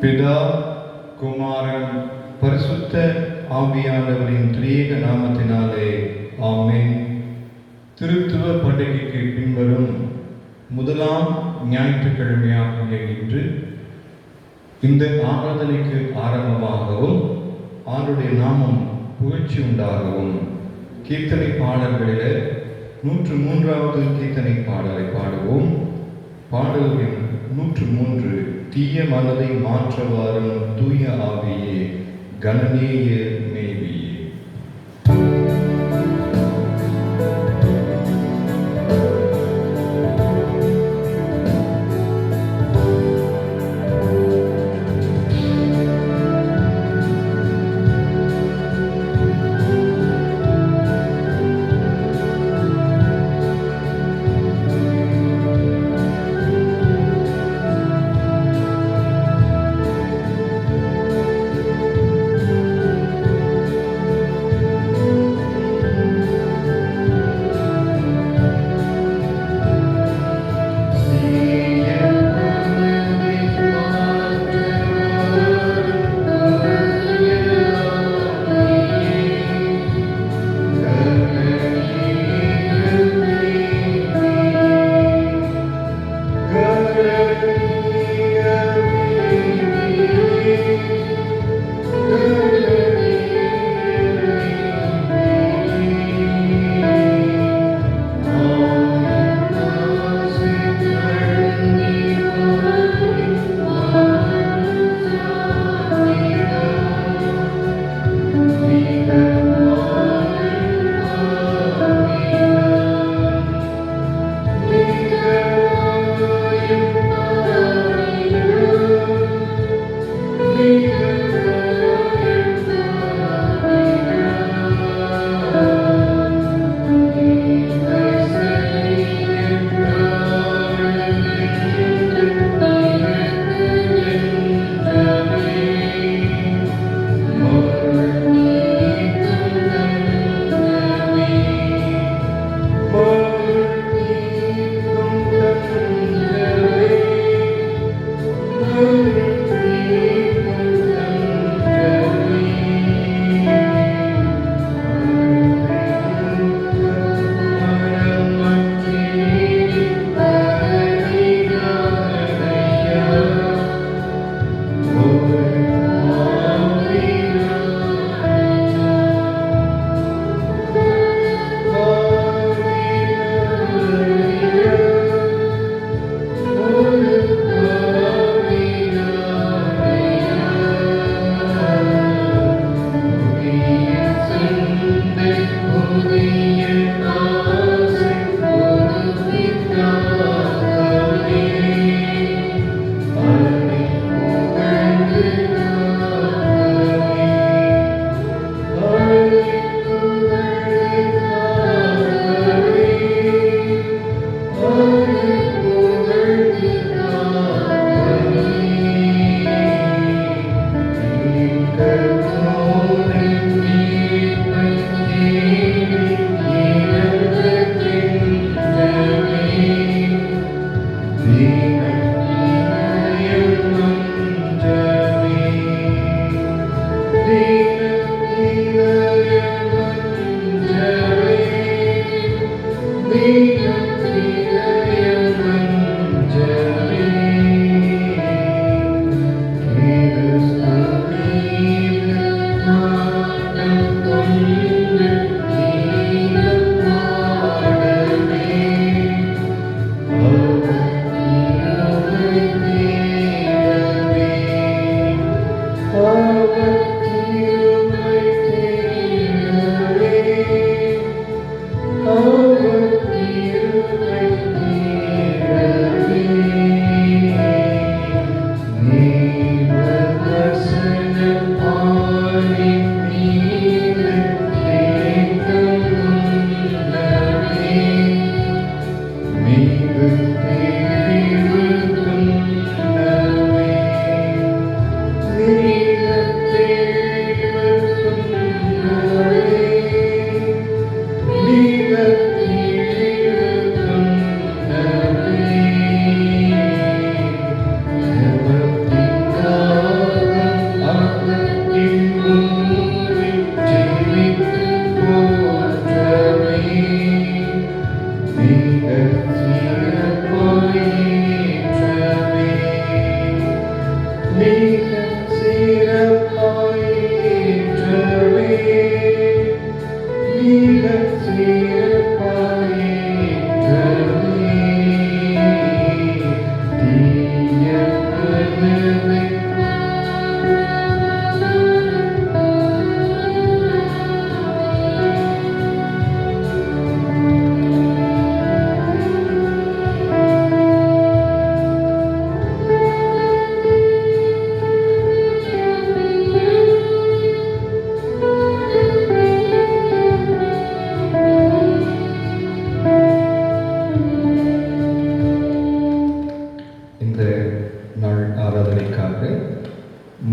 பிதா, குமாரன், பரிசுத்த ஆவியானவரின் திரியேக நாமத்தினாலே ஆமென். திருத்துவ பண்டிகைக்கு பின்வரும் முதலாம் ஞாயிற்றுக்கிழமையாகிய இன்று இந்த ஆராதனைக்கு ஆரம்பமாகவும் ஆண்டுடைய நாமம் புகழ்ச்சி உண்டாகவும் கீர்த்தனை பாடல்களில் 103வது கீர்த்தனை பாடலை பாடுவோம். பாடல் எண் 103. தீய மனதை மாற்றவாறும் தூய ஆவியே கணநேய மேவியே.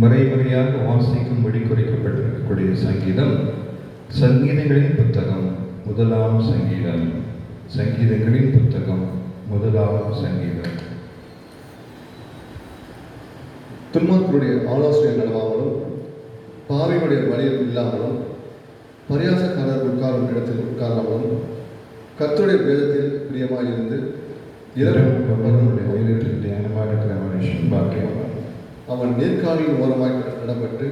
முறையாக வாசிக்கும்படி குறிக்கப்பட்டிருக்கக்கூடிய சங்கீதம் சங்கீதங்களின் புத்தகம் 1ஆம் சங்கீதம். சங்கீதங்களின் புத்தகம் 1ஆம் சங்கீதம். துன்மார்க்கருடைய ஆலோசனையில் நடவாமலும் பாவிகளுடைய வழியில் இல்லாமலும் பரியாசக்காரர் உட்காரும் இடத்தில் உட்காராமலும் கர்த்தருடைய வேதத்தில் பிரியமாயிருந்து வேதத்தில் தியானமாக இருக்கிற மனுஷன் பாக்கியவான். அவன் நேர்காலின் ஓரமாய் நடப்பட்டு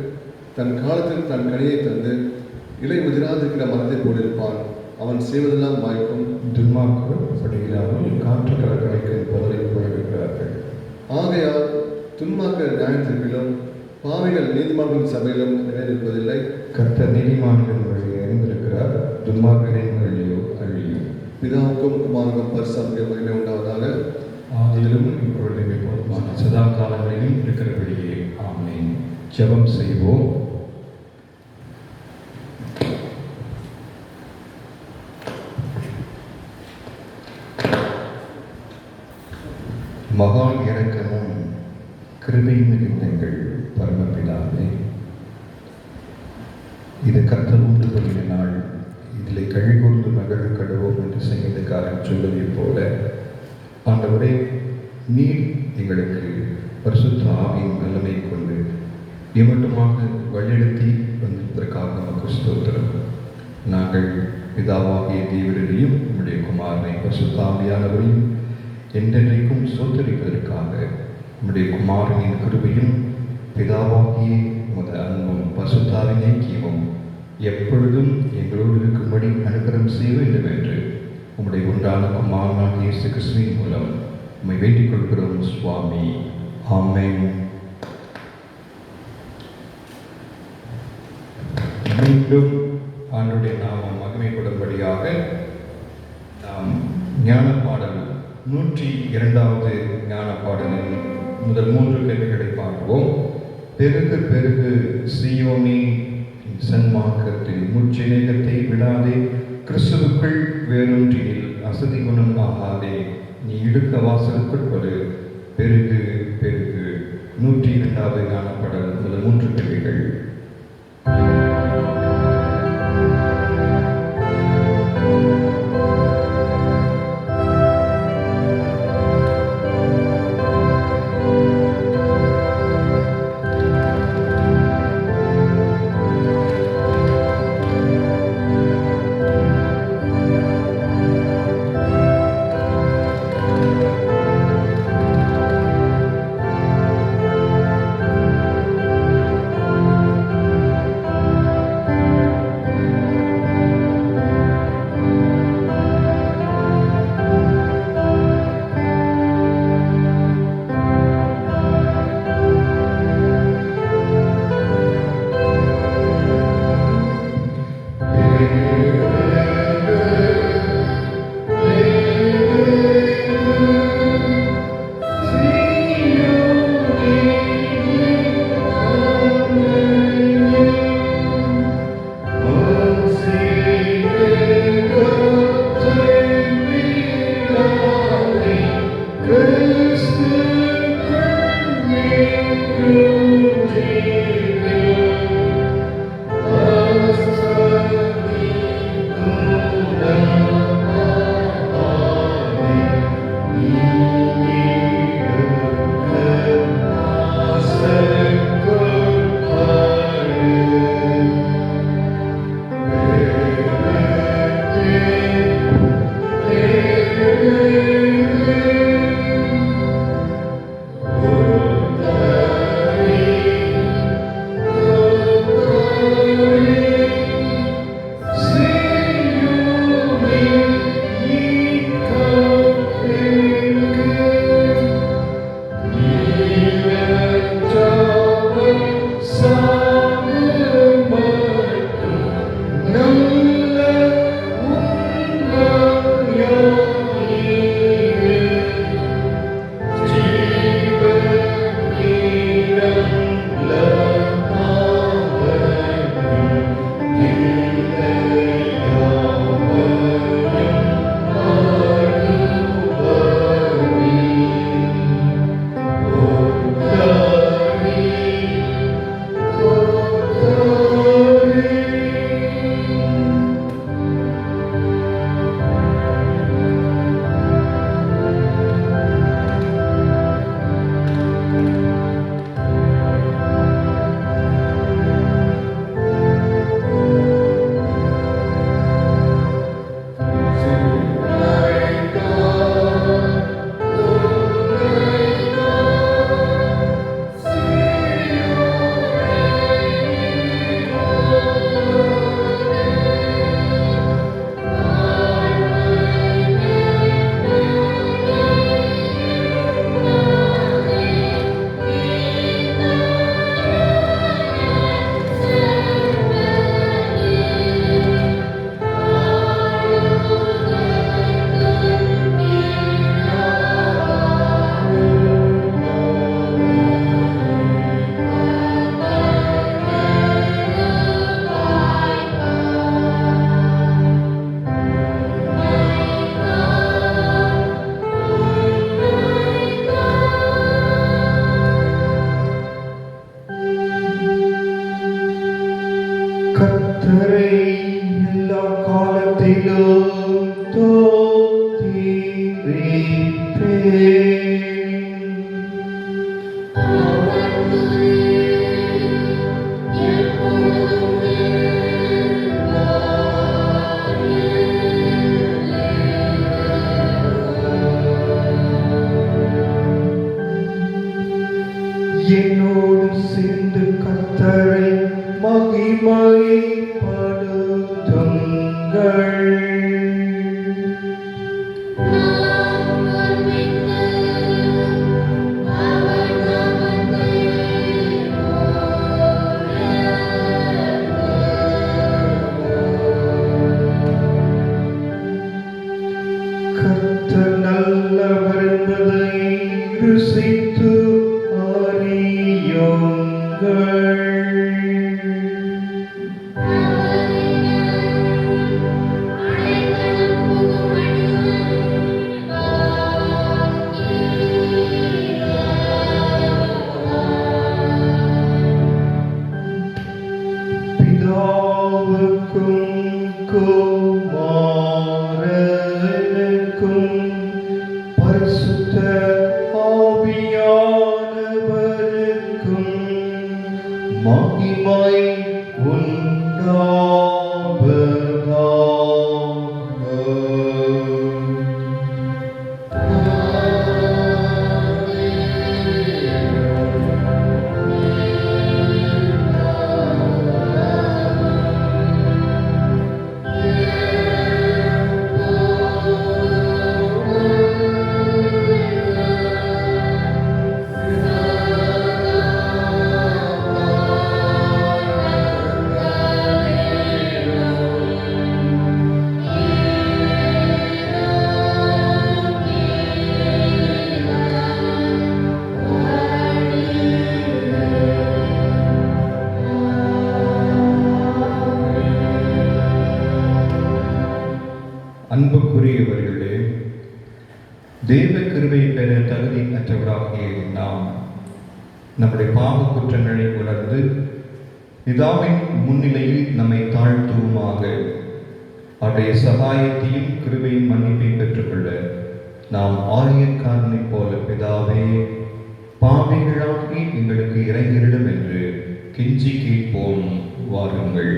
தன் காலத்தில் தன் கனியை தந்து இலை முதிராதிருக்கிற மரத்தை போலிருப்பான். அவன் செய்வதெல்லாம் வாய்க்கும். துன்மார்க்கர் படுகிறார்கள், காற்று கடற்கரைக்கு பதிலை போயிருக்கிறார்கள். ஆகையால் துன்மார்க்கர் நியாயத்திற்கிலும் பாவிகள் நீதிமான்களின் சபையிலும் நிலைநிற்பதில்லை. கர்த்தர் நீதிமான்களின் வழியை அறிந்திருக்கிறார், துன்மார்க்கரின் வழியோ அழியும். பிதாவுக்கும் குமாரனுக்கும் பரிசுத்த மகிமை உண்டாவதாக. ஆதியிலும் இப்பொழுதும் எப்போதுமான சதா காலங்களிலும் இருக்கிறபடியே ஆமென். ஜெபம் செய்வோம். மகா இரக்கமும் கிருபை மிகுந்த எங்கள் பரமபிதாவே, இது கர்த்தர் உண்டு பண்ணின நாள், இதில் கழிகூர்ந்து மகள் கடுவோம் என்று சங்கீதக்காரன் சொல்வதைப் போல ஆண்டவரே, நீர் எங்களுக்கு பரிசுத்த ஆவியின் வல்லமை கொண்டு நிமிட்டமாக வழிநடத்தி வந்திருப்பதற்காக நமக்கு ஸ்தோத்திரம். நாங்கள் பிதாவாகிய தேவரையும் நம்முடைய குமாரனை பரிசுத்த ஆவியானவரையும் என்றென்றைக்கும் சோத்தரிப்பதற்காக நம்முடைய குமாரனின் கிருபையும் பிதாவாகிய உமது அன்பும் பரிசுத்தாவின் ஐக்கியமும் எப்பொழுதும் எங்களோடு இருக்கும்படி அனுகிரகம் செய்ய வேண்டும் என்று உம்முடைய உண்டான குமாரனாகிய இயேசு கிறிஸ்துவின் மூலம் உம்மை வேண்டிக் கொள்கிறோம் சுவாமி. ஆமென். மீண்டும் ஆண்டவருடைய நாமம் மகிமைப்படும்படியாக நாம் ஞான பாடல் 102வது ஞான பாடலின் முதல் 3 கேள்விகளை பார்ப்போம். பெருகு பெருகு சீயோனே, சன்மார்க்கத்தில் முச்சிநேகத்தை விடாதே, கிறிஸ்துவுக்குள் வேறொன்றில் அசதி குணம் ஆகாதே, நீ இடுக்க வாசலுக்குள் படு, பெருகு பெருகு. 102வது ஞான பாடல் முதல் 3 கேள்விகள். என்னோடு சேர்ந்து கர்த்தரை மகிமைப்படுத்துங்கள். கர்த்தர் நல்லவர் என்பதை ருசித்து அறியுங்கள். பிதாவுக்கும் குமாரனுக்கும் பரிசுத்த ஆவியானவருக்கும் மகிமை அன்புக்குரியவர்களே, தேவ கிருபை பெற தகுதி அற்றவராகிய நாம் நம்முடைய பாவ குற்றங்களை உணர்ந்து பிதாவின் முன்னிலையில் நம்மை தாழ்த்துவமாக அவருடைய சகாயத்தையும் கிருபையின் மன்னிப்பையும் பெற்றுக்கொள்ள நாம் ஆரியக்காரனைப் போல பிதாவே பாவிகளாகி எங்களுக்கு இறங்கிடும் என்று கெஞ்சி கேட்போம். வாருங்கள்.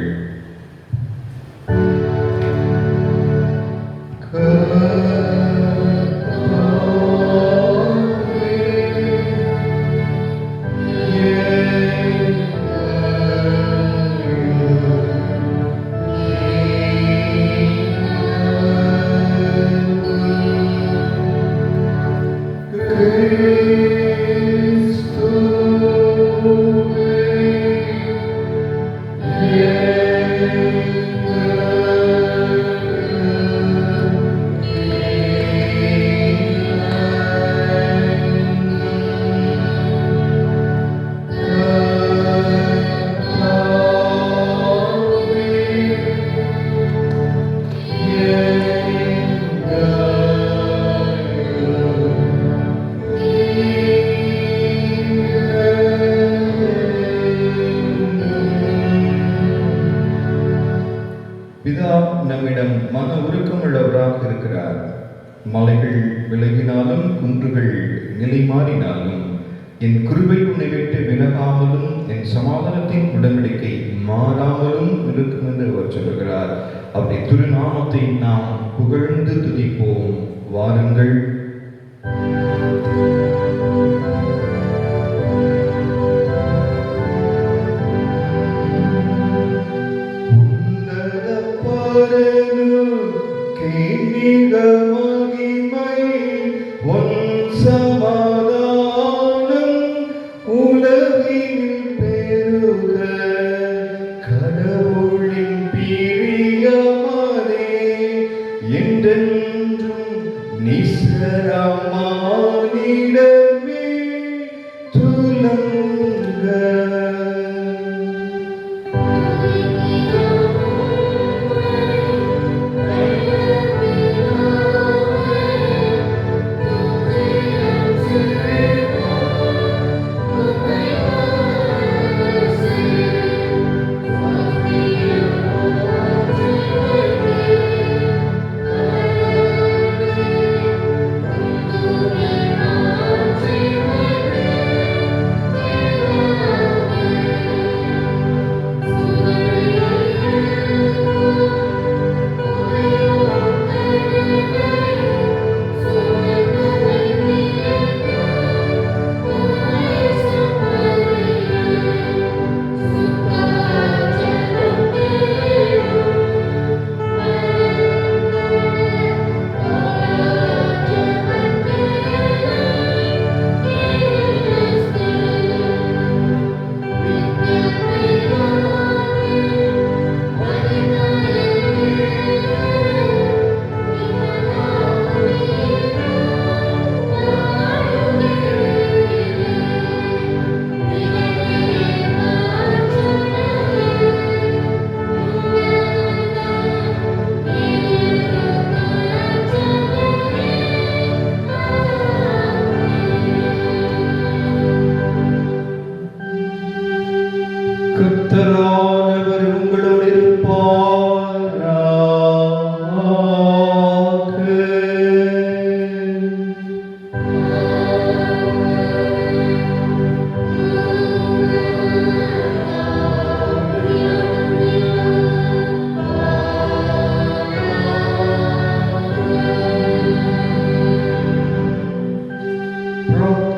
பிதா நம்மிடம் மன உருக்கமுள்ளவராக இருக்கிறார். மலைகள் விலகினாலும் குன்றுகள் நிலை மாறினாலும் என் கிருபை உன்னை விட்டு விலகாமலும் என் சமாதானத்தின் உடன்படிக்கை மாறாமலும் இருக்கும் என்று அவர் சொல்கிறார். அப்படி திருநாமத்தை நாம் புகழ்ந்து துதிப்போம். வாருங்கள். என்றென்றும் நீச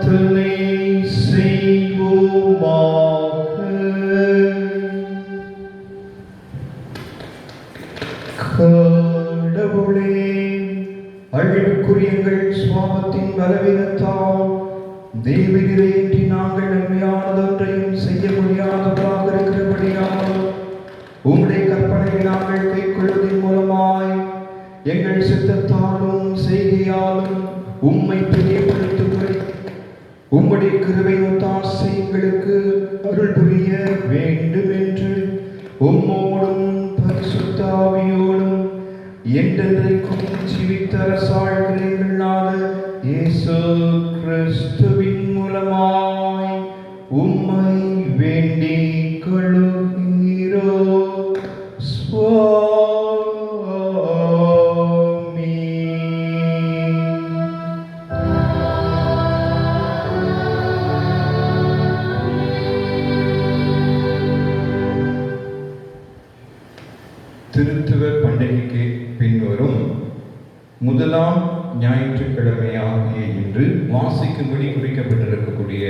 பிரார்த்தனை செய்வோமாக. கடவுளே, அழிவுக்குரிய எங்கள் சுவாபத்தின் பலவீனத்தால் தேவகிரையின்றி நாங்கள் நன்மையானதொன்றையும் செய்ய முடியாதவராக இருக்கிறபடியால் உம்முடைய கற்பனையை நாங்கள் கைக்கொள்வதன் மூலமாய் எங்கள் சித்தத்தாலும் செய்கையாலும் உம்மை பிரியப்படுத்தும்படி உம்முடைய கிருபை ஒத்தாசை எங்களுக்கு அருள் புரிய வேண்டும் என்று உம்மோடும் பரிசுத்த ஆவியோடும் என்றென்றைக்கும் ஜீவித்த அரசாழ்கிற எங்கள் நாதர் இயேசு கிறிஸ்துவின் மூலமாய் உம்மை வேண்டிக் கொள்கிறோம். திருத்துவ பண்டிகைக்கு பின்வரும் முதலாம் ஞாயிற்றுக்கிழமையாகிய இன்று வாசிக்கும்படி குறிக்கப்பட்டிருக்கக்கூடிய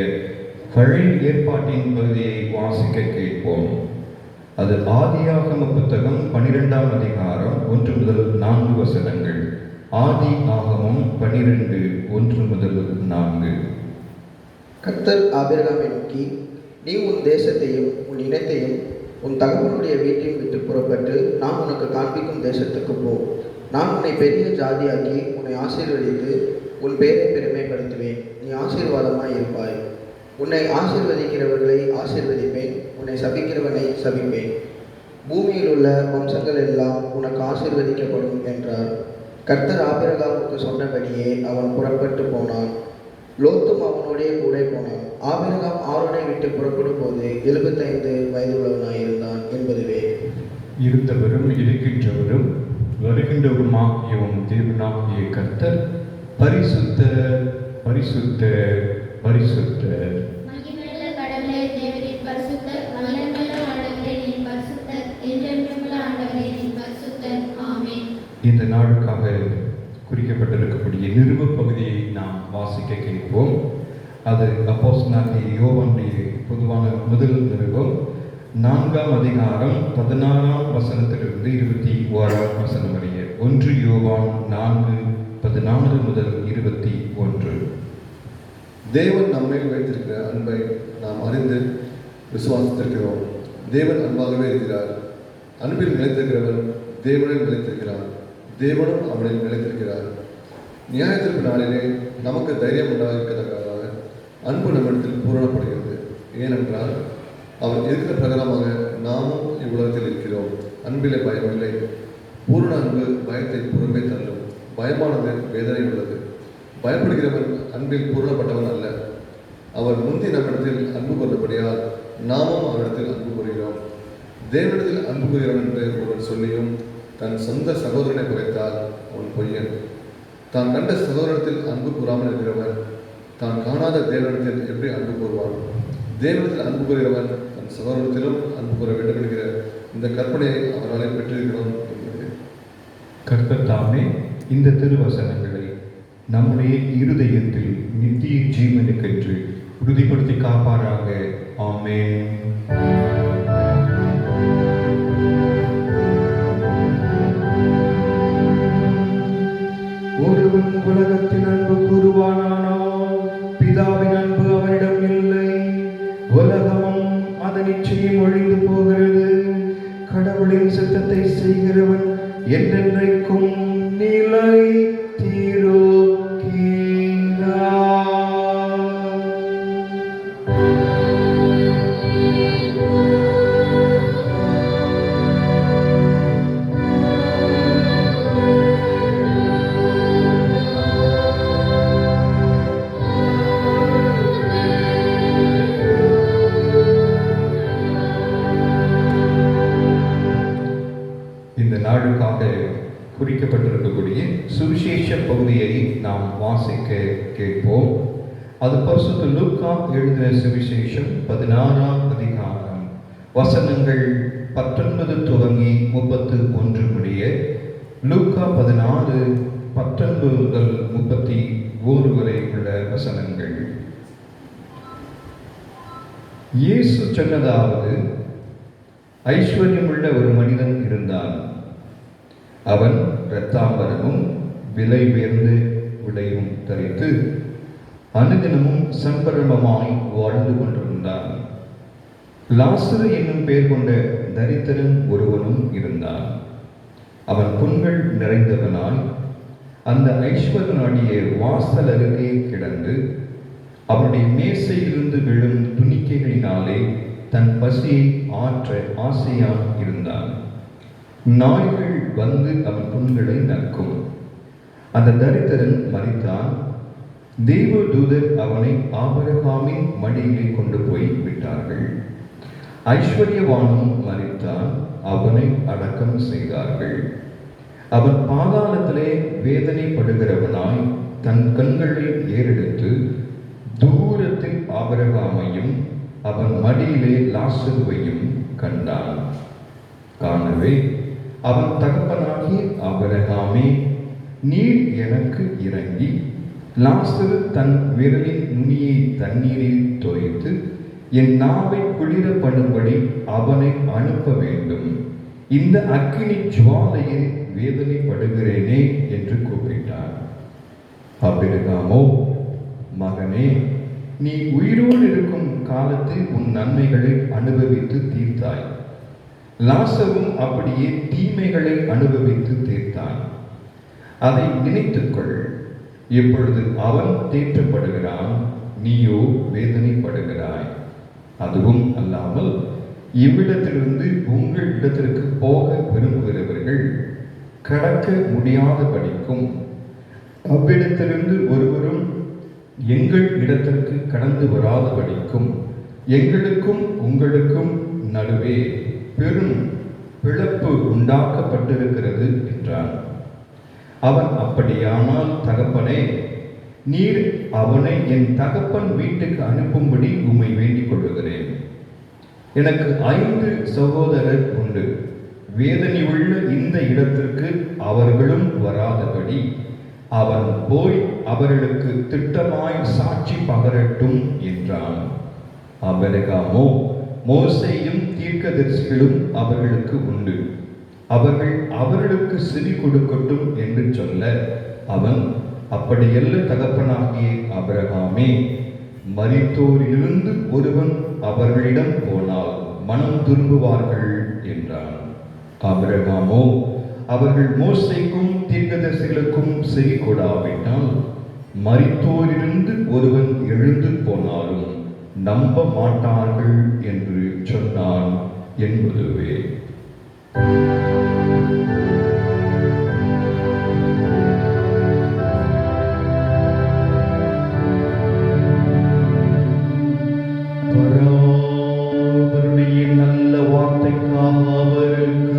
பழைய ஏற்பாட்டின் பகுதியை வாசிக்க கேட்போம். அது ஆதியாகம புத்தகம் 12ஆம் அதிகாரம் 1 முதல் 4 வசனங்கள். ஆதி ஆகமம் 12 1 முதல் 4. கர்த்தர் ஆபிரகாமை நோக்கி, நீ உன் தேசத்தையும் உன் இனத்தையும் உன் தகப்பனுடைய வீட்டையும் விட்டு புறப்பட்டு நான் உனக்கு காண்பிக்கும் தேசத்துக்கு போ. நான் உன்னை பெரிய ஜாதியாக்கி உன்னை ஆசீர்வதித்து உன் பேரை பெருமைப்படுத்துவேன். நீ ஆசீர்வாதமாய் இருப்பாய். உன்னை ஆசீர்வதிக்கிறவர்களை ஆசீர்வதிப்பேன், உன்னை சபிக்கிறவனை சபிப்பேன். பூமியில் உள்ள வம்சங்கள் எல்லாம் உனக்கு ஆசீர்வதிக்கப்படும் என்றார். கர்த்தர் ஆபிரகாமுக்கு சொன்னபடியே அவன் புறப்பட்டு போனான். லோத்தும் அவனுடைய கூட போனான். ஆபிரகாம் ஆரோனை விட்டு புறப்படும் போது 75 வயதுள்ளவனாயிருந்தான் என்பதுவே. இருந்தவரும் இருக்கின்றவரும் வருகின்றவருமாகிய தேவனாகிய கர்த்தர் பரிசுத்தர் பரிசுத்தர் பரிசுத்தர். மகிமையுள்ள கடவுளே தேவரீர் பரிசுத்தர், வல்லமையுள்ள ஆண்டவரே நீர் பரிசுத்தர், என்றென்றுமுள்ள ஆண்டவரே நீர் பரிசுத்தர். ஆமென். இந்த நாளுக்காக குறிக்கப்பட்டிருக்கக்கூடிய நிருப பகுதியை நாம் வாசிக்க கேட்போம். அது அப்போஸ்தலனாகிய யோவானுடைய பொதுவான முதல் நிருபம் 4ஆம் அதிகாரம் 16ஆம் வசனத்திலிருந்து 21ஆம் வசனம் வரைய. 1 யோவான் 4:14 முதல் 21. தேவன் நம்மேல் வைத்திருக்கிற அன்பை நாம் அறிந்து விசுவாசித்திருக்கிறோம். தேவன் அன்பாகவே இருக்கிறார். அன்பில் நிலைத்திருக்கிறவன் தேவனில் நிலைத்திருக்கிறான், தேவனும் அவனில் நிலைத்திருக்கிறார். நியாயத்திற்கு நாளிலே நமக்கு தைரியம் உண்டாயிருக்கத்தக்கதாக அன்பு நம்மிடத்தில் பூரணப்படுகிறது. ஏனென்றால் அவர் இருக்கிற பிரகாரமாக நாமும் இவ்வுலகத்தில் இருக்கிறோம். அன்பிலே பயமில்லை. பூரண அன்பு பயத்தை புறம்பே தள்ளும். பயமானது வேதனை உள்ளது. பயப்படுகிறவன் அன்பில் பூரணப்பட்டவன் அல்ல. அவர் முந்தி நம்மிடத்தில் அன்பு கொண்டபடியால் நாமும் அவரிடத்தில் அன்பு கூறுகிறோம். தேவனிடத்தில் அன்பு கூறுகிறவன் என்று ஒருவன் சொல்லியும் தன் சொந்த சகோதரனை குறைத்தால் அவன் பொய்யன். தான் கண்ட சகோதரத்தில் அன்பு கூறாமல் இருக்கிறவன் தான் காணாத தேவனிடத்தில் எப்படி அன்பு கூறுவான்? தேவனிடத்தில் அன்பு கூறுகிறவன் தன் சகோதரத்திலும் அன்பு கூற வேண்டும் என்கிற இந்த கற்பனையை அவராலே பெற்றிருக்கிறோம் என்பது. கர்த்தர் தாமே இந்த திருவசனங்களை நம்முடைய இருதயத்தில் நித்திய ஜீவனுக்கென்று உறுதிப்படுத்தி காப்பாராக. ஆமென். ஒருவன் உலகத்தின் அன்பு கூறுவானானால் பிதாவின் அன்பு அவனிடம் இல்லை. உலகமும் அதன் நிச்சயம் ஒழிந்து போகிறது. கடவுளின் சித்தத்தை செய்கிறவன் என்றென்றைக்கும் நிலை குறிக்கப்பட்டிருக்கக்கூடிய சுவிசேஷ பகுதியை நாம் வாசிக்க கேட்போம். அது பரிசுத்த லூக்கா எழுதின சுவிசேஷம் 16ஆம் அதிகாரம் வசனங்கள் 19 துவங்கி 31 முடிய. லூக்கா 16 19 முதல் 31 வரை உள்ள வசனங்கள். இயேசு சொன்னதாவது, ஐஸ்வர்யமுள்ள ஒரு மனிதன் இருந்தான். அவன் இரத்தாம்பரமும் விலை உயர்ந்த உடையும் தரித்து அனுதினமும் சம்பரமமாய் வாழ்ந்து கொண்டிருந்தான். லாசரு என்னும் பெயர் கொண்ட தரித்திரன் ஒருவனும் இருந்தான். அவன் புண்கள் நிறைந்தவனாய் அந்த ஐஸ்வர்யனுடைய வாசல் அருகே கிடந்து அவனுடைய மேசையிலிருந்து விழும் துணிக்கைகளினாலே தன் பசியை ஆற்ற ஆசையாய் இருந்தான். நாய்கள் வந்து அவன் புண்களை நக்கும். அந்த தரித்திரன் மரித்தான். தேவதூதர் அவனை ஆபிரகாமின் மடியிலே கொண்டு போய் விட்டார்கள். ஐஸ்வர்யவானும் மரித்தான். அவனை அடக்கம் செய்தார்கள். அவன் பாதாளத்திலே வேதனைப்படுகிறவனாய் தன் கண்களை ஏறெடுத்து தூரத்தில் ஆபிரகாமையும் அவன் மடியிலே லாசருவையும் கண்டான். காணவே அவன் தகப்பனாகிய ஆபிரகாமே, நீர் எனக்கு இறங்கி லாசரு தன் விரலின் நுனியை தண்ணீரில் தோய்த்து என் நாவை குளிர பண்ணும்படி அவனை அனுப்ப வேண்டும். இந்த அக்கினி ஜுவாலையில் வேதனைப்படுகிறேனே என்று கூப்பிட்டான். ஆபிரகாமோ, மகனே, நீ உயிரோடு இருக்கும் காலத்தில் உன் நன்மைகளை அனுபவித்து தீர்த்தாய். லாசரும் அப்படியே தீமைகளை அனுபவித்து தீர்த்தான். அதை நினைத்துக்கொள். இப்பொழுது அவன் தேற்றப்படுகிறான், நீயோ வேதனைப்படுகிறாய். அதுவும் அல்லாமல் இவ்விடத்திலிருந்து உங்கள் இடத்திற்கு போக விரும்புகிறவர்கள் கடக்க முடியாதபடிக்கும் அவ்விடத்திலிருந்து ஒருவரும் எங்கள் இடத்திற்கு கடந்து வராதபடிக்கும் எங்களுக்கும் உங்களுக்கும் நடுவே பெரும் பிளப்பு உண்டாக்கப்பட்டிருக்கிறது என்றான். அவன், அப்படியானால் தகப்பனே, நீர் அவனை என் தகப்பன் வீட்டுக்கு அனுப்பும்படி உம்மை வேண்டிக் கொள்ளுகிறேன். எனக்கு 5 சகோதரர் உண்டு. வேதனையுள்ள இந்த இடத்திற்கு அவர்களும் வராதபடி அவன் போய் அவர்களுக்கு திட்டமாய் சாட்சி பகரட்டும் என்றான். ஆபிரகாமோ, மோசேயும் தீர்க்கதரிசிகளும் அவர்களுக்கு உண்டு, அவர்கள் அவர்களுக்கு செவி கொடுக்கட்டும் என்று சொல்ல, அவன், அப்படியல்ல தகப்பனாகிய ஆபிரகாமே, மரித்தோரிலிருந்து ஒருவன் அவர்களிடம் போனால் மனம் திரும்புவார்கள் என்றான். ஆபிரகாமோ, அவர்கள் மோசேக்கும் தீர்க்கதரிசிகளுக்கும் செவி கொடாவிட்டால் மரித்தோரிலிருந்து ஒருவன் எழுந்து போனாலும் நம்ப மாட்டார்கள் என்று சொன்னான் என்பதுவே. நல்ல வார்த்தைக்காக அவருக்கு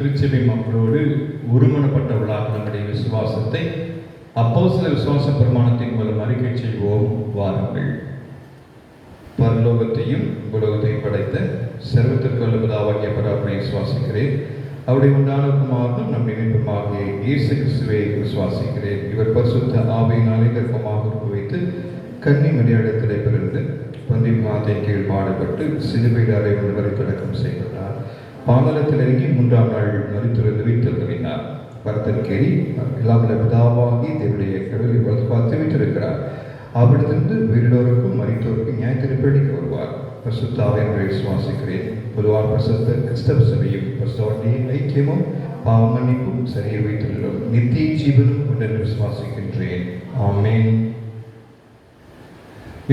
திருச்சபை மக்களோடு ஒருமனப்பட்டவர்களாக நம்முடைய விசுவாசத்தை அப்போஸ்தலர் விசுவாச பிரமாணத்தின் மூலம் அறிக்கை செய்வோம். வாருங்கள். பரலோகத்தையும் உலகத்தையும் படைத்த சர்வத்திற்கு வல்ல பிதாவாகிய பராபரை விசுவாசிக்கிறேன். அவருடைய உண்டான குமாரனும் நம் இணைப்புமாகிய இயேசு கிறிஸ்துவை விசுவாசிக்கிறேன். இவர் பரிசுத்த ஆவியினாலே கர்ப்பமாக வைத்து கன்னி மரியாதையிலே பிறந்து பந்தி மாதத்தின் கீழ் பாடுபட்டு சிலுவையில் அறைவன் வரை தொடக்கம் செய்கிறார். பாதாளத்தில் இறங்கி 3ஆம் நாள் மரித்திருந்து வீட்டில் பரத்திற்கேறி எல்லாம் பிதாவாகி தேவனுடைய கடவுளை பார்த்து வைத்திருக்கிறார். அவிடத்திலிருந்து உயிரிழோருக்கும் மரித்தோருக்கும் நியாயத்தீர்ப்பளிக்க வருவார். பரிசுத்தாவை என்று விசுவாசிக்கிறேன். பொதுவாக பரிசுத்த கிறிஸ்தவ சபையும் பரிசுத்தவானுடைய ஐக்கியமும் பாவ மன்னிப்பும் சரியை வைத்துள்ளோம். நித்திய ஜீவனும் உண்டு விசுவாசிக்கின்றேன். ஆமென்.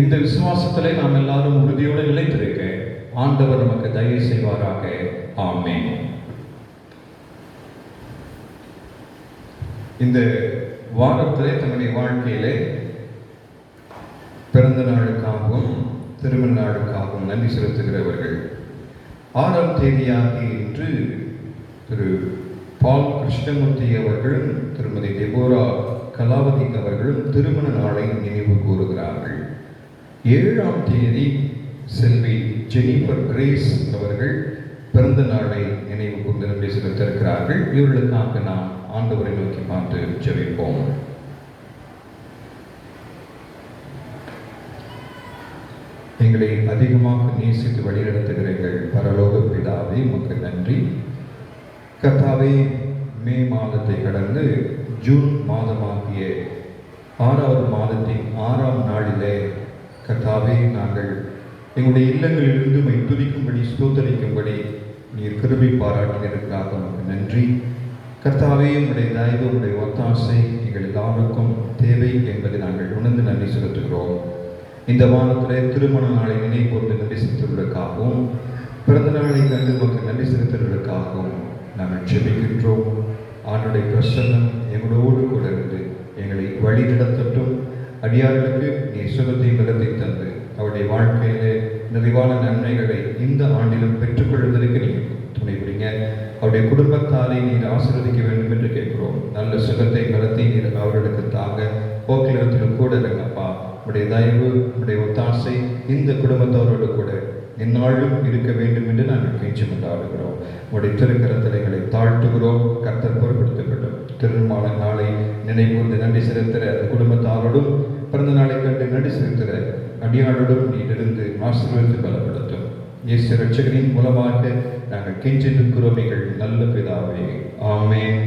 இந்த விசுவாசத்திலே நாம் எல்லாரும் உறுதியோடு நிலைத்திருக்க ஆண்டவர் நமக்கு தயவு செய்வாராக. ஆமென். இந்த வாரத்திலே தன்னுடைய வாழ்க்கையிலே பிறந்த நாளுக்காகவும் திருமண நாளுக்காகவும் நன்றி செலுத்துகிறவர்கள் 6ஆம் தேதியாகி இன்று திரு பால் கிருஷ்ணமூர்த்தி அவர்களும் திருமதி டெபோரா கலாவதி அவர்களும் திருமண நாளை நினைவு கூறுகிறார்கள். 7ஆம் தேதி செல்வி ஜெனிஃபர் கிரேஸ் அவர்கள் பிறந்த நாளை நினைவு கூர்ந்து நன்றி செலுத்திருக்கிறார்கள். இவர்களுக்காக நாம் ஆண்டவரை நோக்கி பார்த்து ஜெபிப்போம். எங்களை அதிகமாக நேசித்து வழிநடத்துகிற எங்கள் பரலோக பிதாவே உமக்கு நன்றி. கர்த்தாவே, மே மாதத்தை கடந்து ஜூன் மாதமாகிய 6வது மாதத்தின் 6ஆம் நாளிலே கர்த்தாவே, நாங்கள் எங்களுடைய இல்லங்களிலிருந்து உம்மை துதிக்கும்படி ஸ்தோத்தரிக்கும்படி நீர் கிருபை பாராட்டினதற்காக உமக்கு நன்றி. கர்த்தாவே, உம்முடைய தயவு, உம்முடைய ஒத்தாசை எங்கள் எல்லாருக்கும் தேவை என்பதை நாங்கள் உணர்ந்து நன்றி செலுத்துகிறோம். இந்த வாரத்திலே திருமண நாளை நினைவு கூர்ந்து நன்றி செலுத்துவதற்காகவும் பிறந்த நாளை கண்டு உமக்கு நன்றி செலுத்துவதற்காகவும் நாங்கள் ஜெபிக்கின்றோம். ஆண்டுடைய பிரசன்னம் எங்களோடு கூட இருந்து எங்களை வழி நடத்தட்டும். அடியார்களுக்கு நீ சுகத்தை பலத்தை தந்து அவருடைய வாழ்க்கையிலே நிறைவான நன்மைகளை இந்த ஆண்டிலும் பெற்றுக்கொள்வதற்கு நீ துணை புரிங்க. அவருடைய குடும்பத்தாரை நீர் ஆசீர்வதிக்க வேண்டும் என்று கேட்கிறோம். நல்ல சுகத்தை பலத்தை நீர் அவர்களுக்கு தாங்க. போக்கிலத்திலும் கூட இருங்கப்பா. உடைய தயவு, உடைய ஒத்தாசை இந்த குடும்பத்தவரோடு கூட எந்நாளும் இருக்க வேண்டும் என்று நாங்கள் கெஞ்சி கொண்டாடுகிறோம். உடைய திருக்கரத்தலைகளை தாழ்த்துகிறோம். கர்த்தர் பொறுப்படுத்தப்படும். திருமண நாளை நினைவு நன்றி செலுத்துகிற அந்த குடும்பத்தாரோடும் பிறந்த நாளை கண்டு நன்றி செலுத்துகிற அடியாளோடும் நீரிருந்து ஆசீர்வதித்து பலப்படுத்தும். இயேசு இரட்சகரின் மூலமாக நாங்கள் கெஞ்சி நிற்கிறோம் எங்கள் நல்ல பிதாவே. ஆமென்.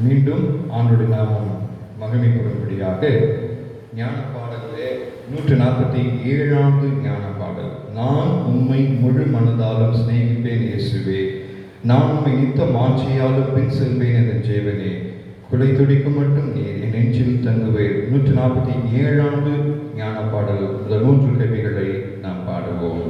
மீண்டும் ஆண்டுடைய நாமம் மகிமைப்படும்படியாக ஞான பாடலிலே 147வது ஞான பாடல். நான் உம்மை முழு மனதாலும் சிநேகிப்பேன் இயேசுவே, நான் உம்மை நித்த மாட்சியாலும் பின் செல்வேன் என்ற ஜீவனே, குலை துடிக்கும் மட்டும் நீர் என் நெஞ்சில் தங்குவேன். 147வது ஞான பாடல். இந்த 3 கவிகளை நாம் பாடுவோம்.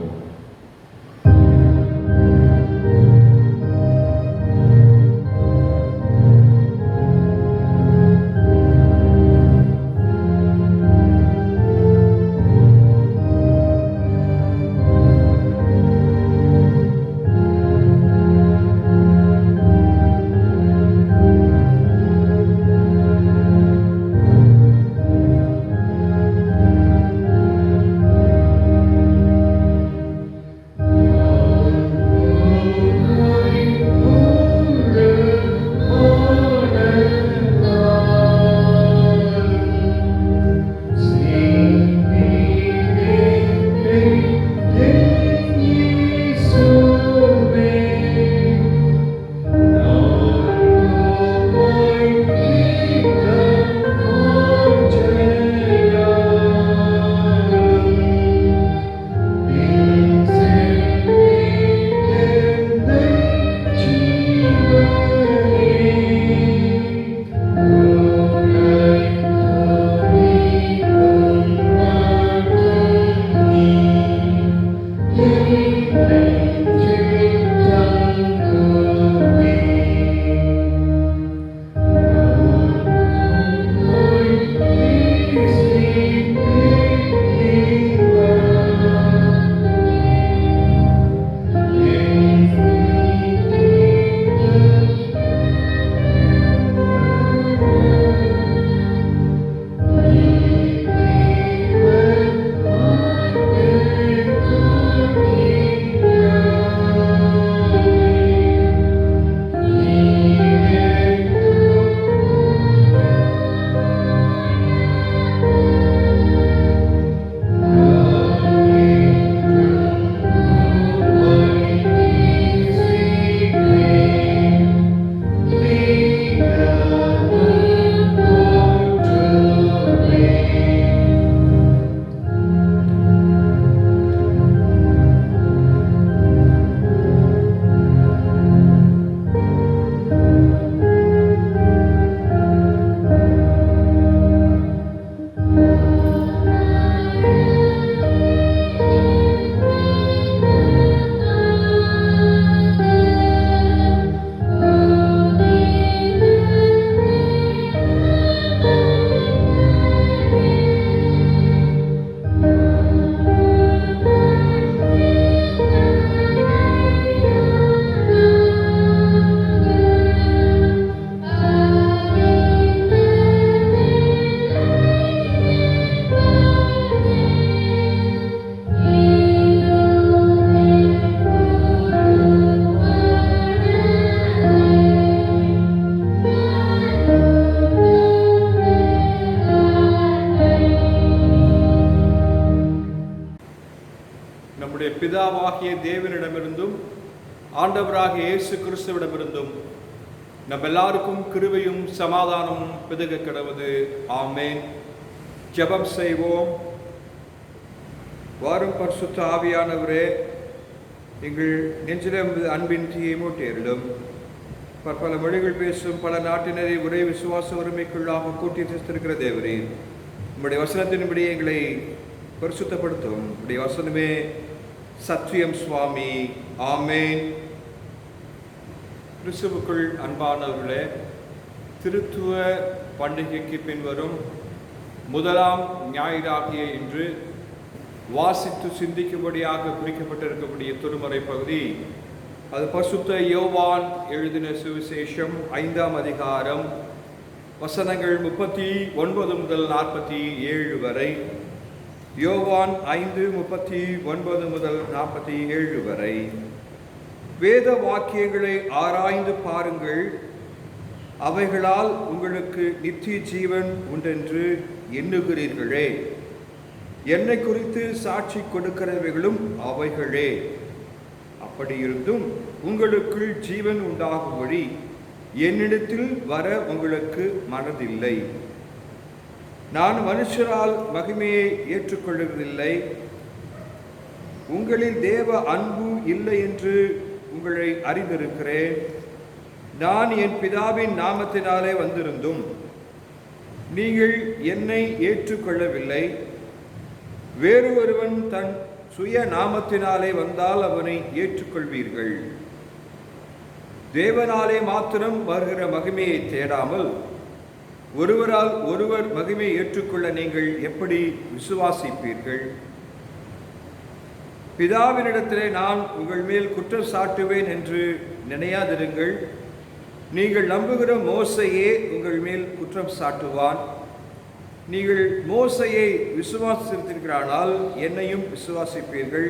நம்முடைய பிதாவாகிய தேவனிடமிருந்தும் ஆண்டவராகிய இயேசு கிறிஸ்துவிடமிருந்தும் நம்ம எல்லாருக்கும் கிருபையும் சமாதானமும் பெருக கடவுது. ஆமேன். ஜெபம் செய்வோம். வாரும் பரிசுத்த ஆவியானவரே, எங்கள் நெஞ்சிலே அன்பின் தீயை மூட்டியருளும். பல மொழிகள் பேசும் பல நாட்டினரை ஒரே விசுவாச உரிமைக்குள்ளாக கூட்டி சேர்த்திருக்கிற தேவரே, உங்களுடைய வசனத்தின்படி எங்களை பரிசுத்தப்படுத்தும். உங்களுடைய வசனமே சத்தியம் சுவாமி. ஆமேன். கிறிஸ்துவுக்குள் அன்பானவர்களே, திருத்துவ பண்டிகைக்கு பின்வரும் முதலாம் ஞாயிறாகிய இன்று வாசித்து சிந்திக்கும்படியாக குறிக்கப்பட்டிருக்கக்கூடிய திருமறை பகுதி, அது பரிசுத்த யோவான் எழுதின சுவிசேஷம் 5ஆம் அதிகாரம் வசனங்கள் 39 முதல் 47 வரை. யோவான் 5:39 முதல் 47 வரை. வேத வாக்கியங்களை ஆராய்ந்து பாருங்கள், அவைகளால் உங்களுக்கு நித்திய ஜீவன் உண்டென்று எண்ணுகிறீர்களே. என்னை குறித்து சாட்சி கொடுக்கிறவைகளும் அவைகளே. அப்படி இருந்தும் உங்களுக்குள் ஜீவன் உண்டாகும்படி என்னிடத்தில் வர உங்களுக்கு மனதில்லை. நான் மனுஷரால் மகிமையை ஏற்றுக்கொள்வதில்லை. உங்களில் தேவ அன்பு இல்லை என்று உங்களை அறிந்திருக்கிறேன். நான் என் பிதாவின் நாமத்தினாலே வந்திருந்தும் நீங்கள் என்னை ஏற்றுக்கொள்ளவில்லை. வேறு ஒருவன் தன் சுய நாமத்தினாலே வந்தால் அவனை ஏற்றுக்கொள்வீர்கள். தேவனாலே மாத்திரம் வருகிற மகிமையை தேடாமல் ஒருவரால் ஒருவர் மகிமையை ஏற்றுக்கொள்ள நீங்கள் எப்படி விசுவாசிப்பீர்கள்? பிதாவினிடத்திலே நான் உங்கள் மேல் குற்றம் சாட்டுவேன் என்று நினையாதிருங்கள். நீங்கள் நம்புகிற மோசையே உங்கள் மேல் குற்றம் சாட்டுவான். நீங்கள் மோசையை விசுவாசித்திருக்கிறானால் என்னையும் விசுவாசிப்பீர்கள்.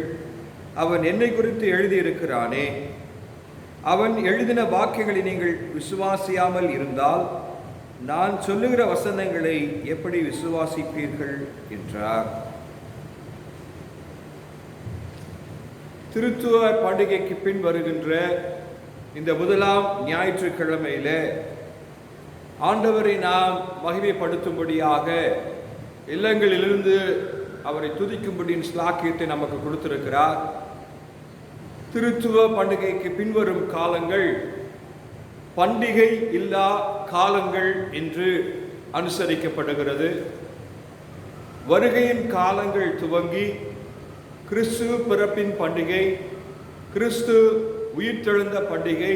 அவன் என்னை குறித்து எழுதியிருக்கிறானே. அவன் எழுதின வாக்கியங்களை நீங்கள் விசுவாசியாமல் இருந்தால் நான் சொல்லுகிற வசனங்களை எப்படி விசுவாசிப்பீர்கள் என்றார். திருத்துவ பண்டிகைக்கு பின் வருகின்ற இந்த முதலாம் ஞாயிற்றுக்கிழமையில ஆண்டவரை நாம் மகிமைப்படுத்தும்படியாக இல்லங்களிலிருந்து அவரை துதிக்கும்படியின் ஸ்லாக்கியத்தை நமக்கு கொடுத்திருக்கிறார். திருத்துவ பண்டிகைக்கு பின்வரும் காலங்கள் பண்டிகை இல்லா காலங்கள் என்று அனுசரிக்கப்படுகிறது. வருகையின் காலங்கள் துவங்கி கிறிஸ்து பிறப்பின் பண்டிகை, கிறிஸ்து உயிர்த்தெழுந்த பண்டிகை,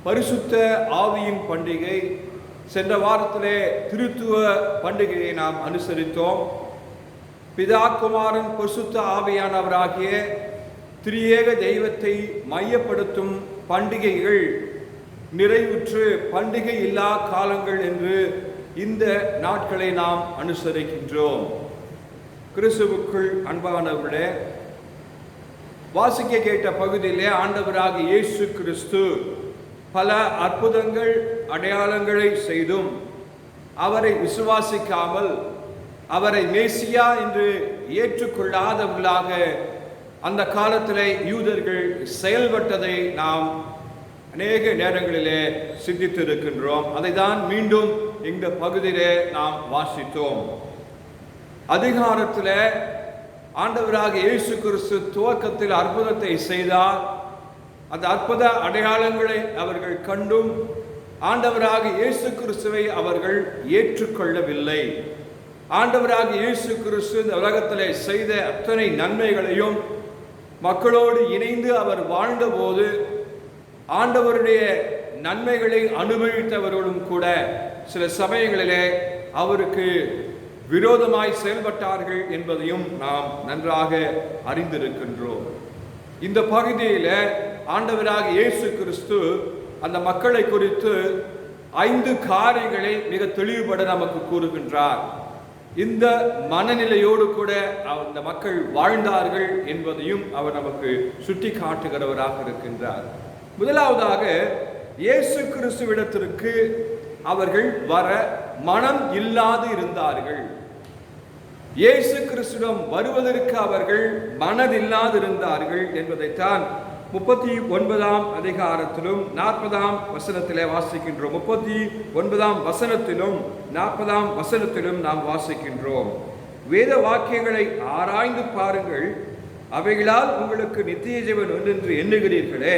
பரிசுத்த ஆவியின் பண்டிகை, சென்ற வாரத்திலே திருத்துவ பண்டிகையை நாம் அனுசரித்தோம். பிதா குமாரன் பரிசுத்த ஆவியானவராகிய திரியேக தெய்வத்தை மையப்படுத்தும் பண்டிகைகள் நிறைவுற்று பண்டிகை இல்லா காலங்கள் என்று இந்த நாட்களை நாம் அனுசரிக்கின்றோம். கிறிஸ்துவுக்குள் அன்பானவர்களே, வாசிக்க கேட்ட பகுதியிலே ஆண்டவராகிய இயேசு கிறிஸ்து பல அற்புதங்கள் அடையாளங்களை செய்தும் அவரை விசுவாசிக்காமல் அவரை மேசியா என்று ஏற்றுக்கொள்ளாதவர்களாக அந்த காலத்திலே யூதர்கள் செயல்பட்டதை நாம் அநேக நேரங்களிலே சிந்தித்திருக்கின்றோம். அதை தான் மீண்டும் இந்த பகுதியிலே நாம் வாசித்தோம். அதிகாரத்தில் ஆண்டவராக இயேசு கிறிஸ்து துவக்கத்தில் அற்புதத்தை செய்தார். அந்த அற்புத அடையாளங்களை அவர்கள் கண்டும் ஆண்டவராக இயேசு கிறிஸ்துவை அவர்கள் ஏற்றுக்கொள்ளவில்லை. ஆண்டவராக இயேசு கிறிஸ்து இந்த உலகத்திலே செய்த அத்தனை நன்மைகளையும் மக்களோடு இணைந்து அவர் வாழ்ந்தபோது ஆண்டவருடைய நன்மைகளை அனுபவித்தவர்களும் கூட சில சமயங்களிலே அவருக்கு விரோதமாய் செயல்பட்டார்கள் என்பதையும் நாம் நன்றாக அறிந்திருக்கின்றோம். இந்த பகுதியில் ஆண்டவராக இயேசு கிறிஸ்து அந்த மக்களை குறித்து 5 காரியங்களை மிக தெளிவுபட நமக்கு கூறுகின்றார். இந்த மனநிலையோடு கூட அந்த மக்கள் வாழ்ந்தார்கள் என்பதையும் அவர் நமக்கு சுட்டி காட்டுகிறவராக இருக்கின்றார். முதலாவதாக, இயேசு கிறிஸ்துவிடத்திற்கு அவர்கள் வர மனம் இல்லாது இருந்தார்கள். இயேசு கிறிஸ்துவிடம் வருவதற்கு அவர்கள் மனதில்லாதிருந்தார்கள் என்பதைத்தான் 39ஆம் அதிகாரத்திலும் 40ஆம் வசனத்திலே வாசிக்கின்றோம். 39ஆம் வசனத்திலும் 40ஆம் வசனத்திலும் நாம் வாசிக்கின்றோம். வேத வாக்கியங்களை ஆராய்ந்து பாருங்கள், அவைகளால் உங்களுக்கு நித்திய ஜீவன் உண்டு என்று எண்ணுகிறீர்களே,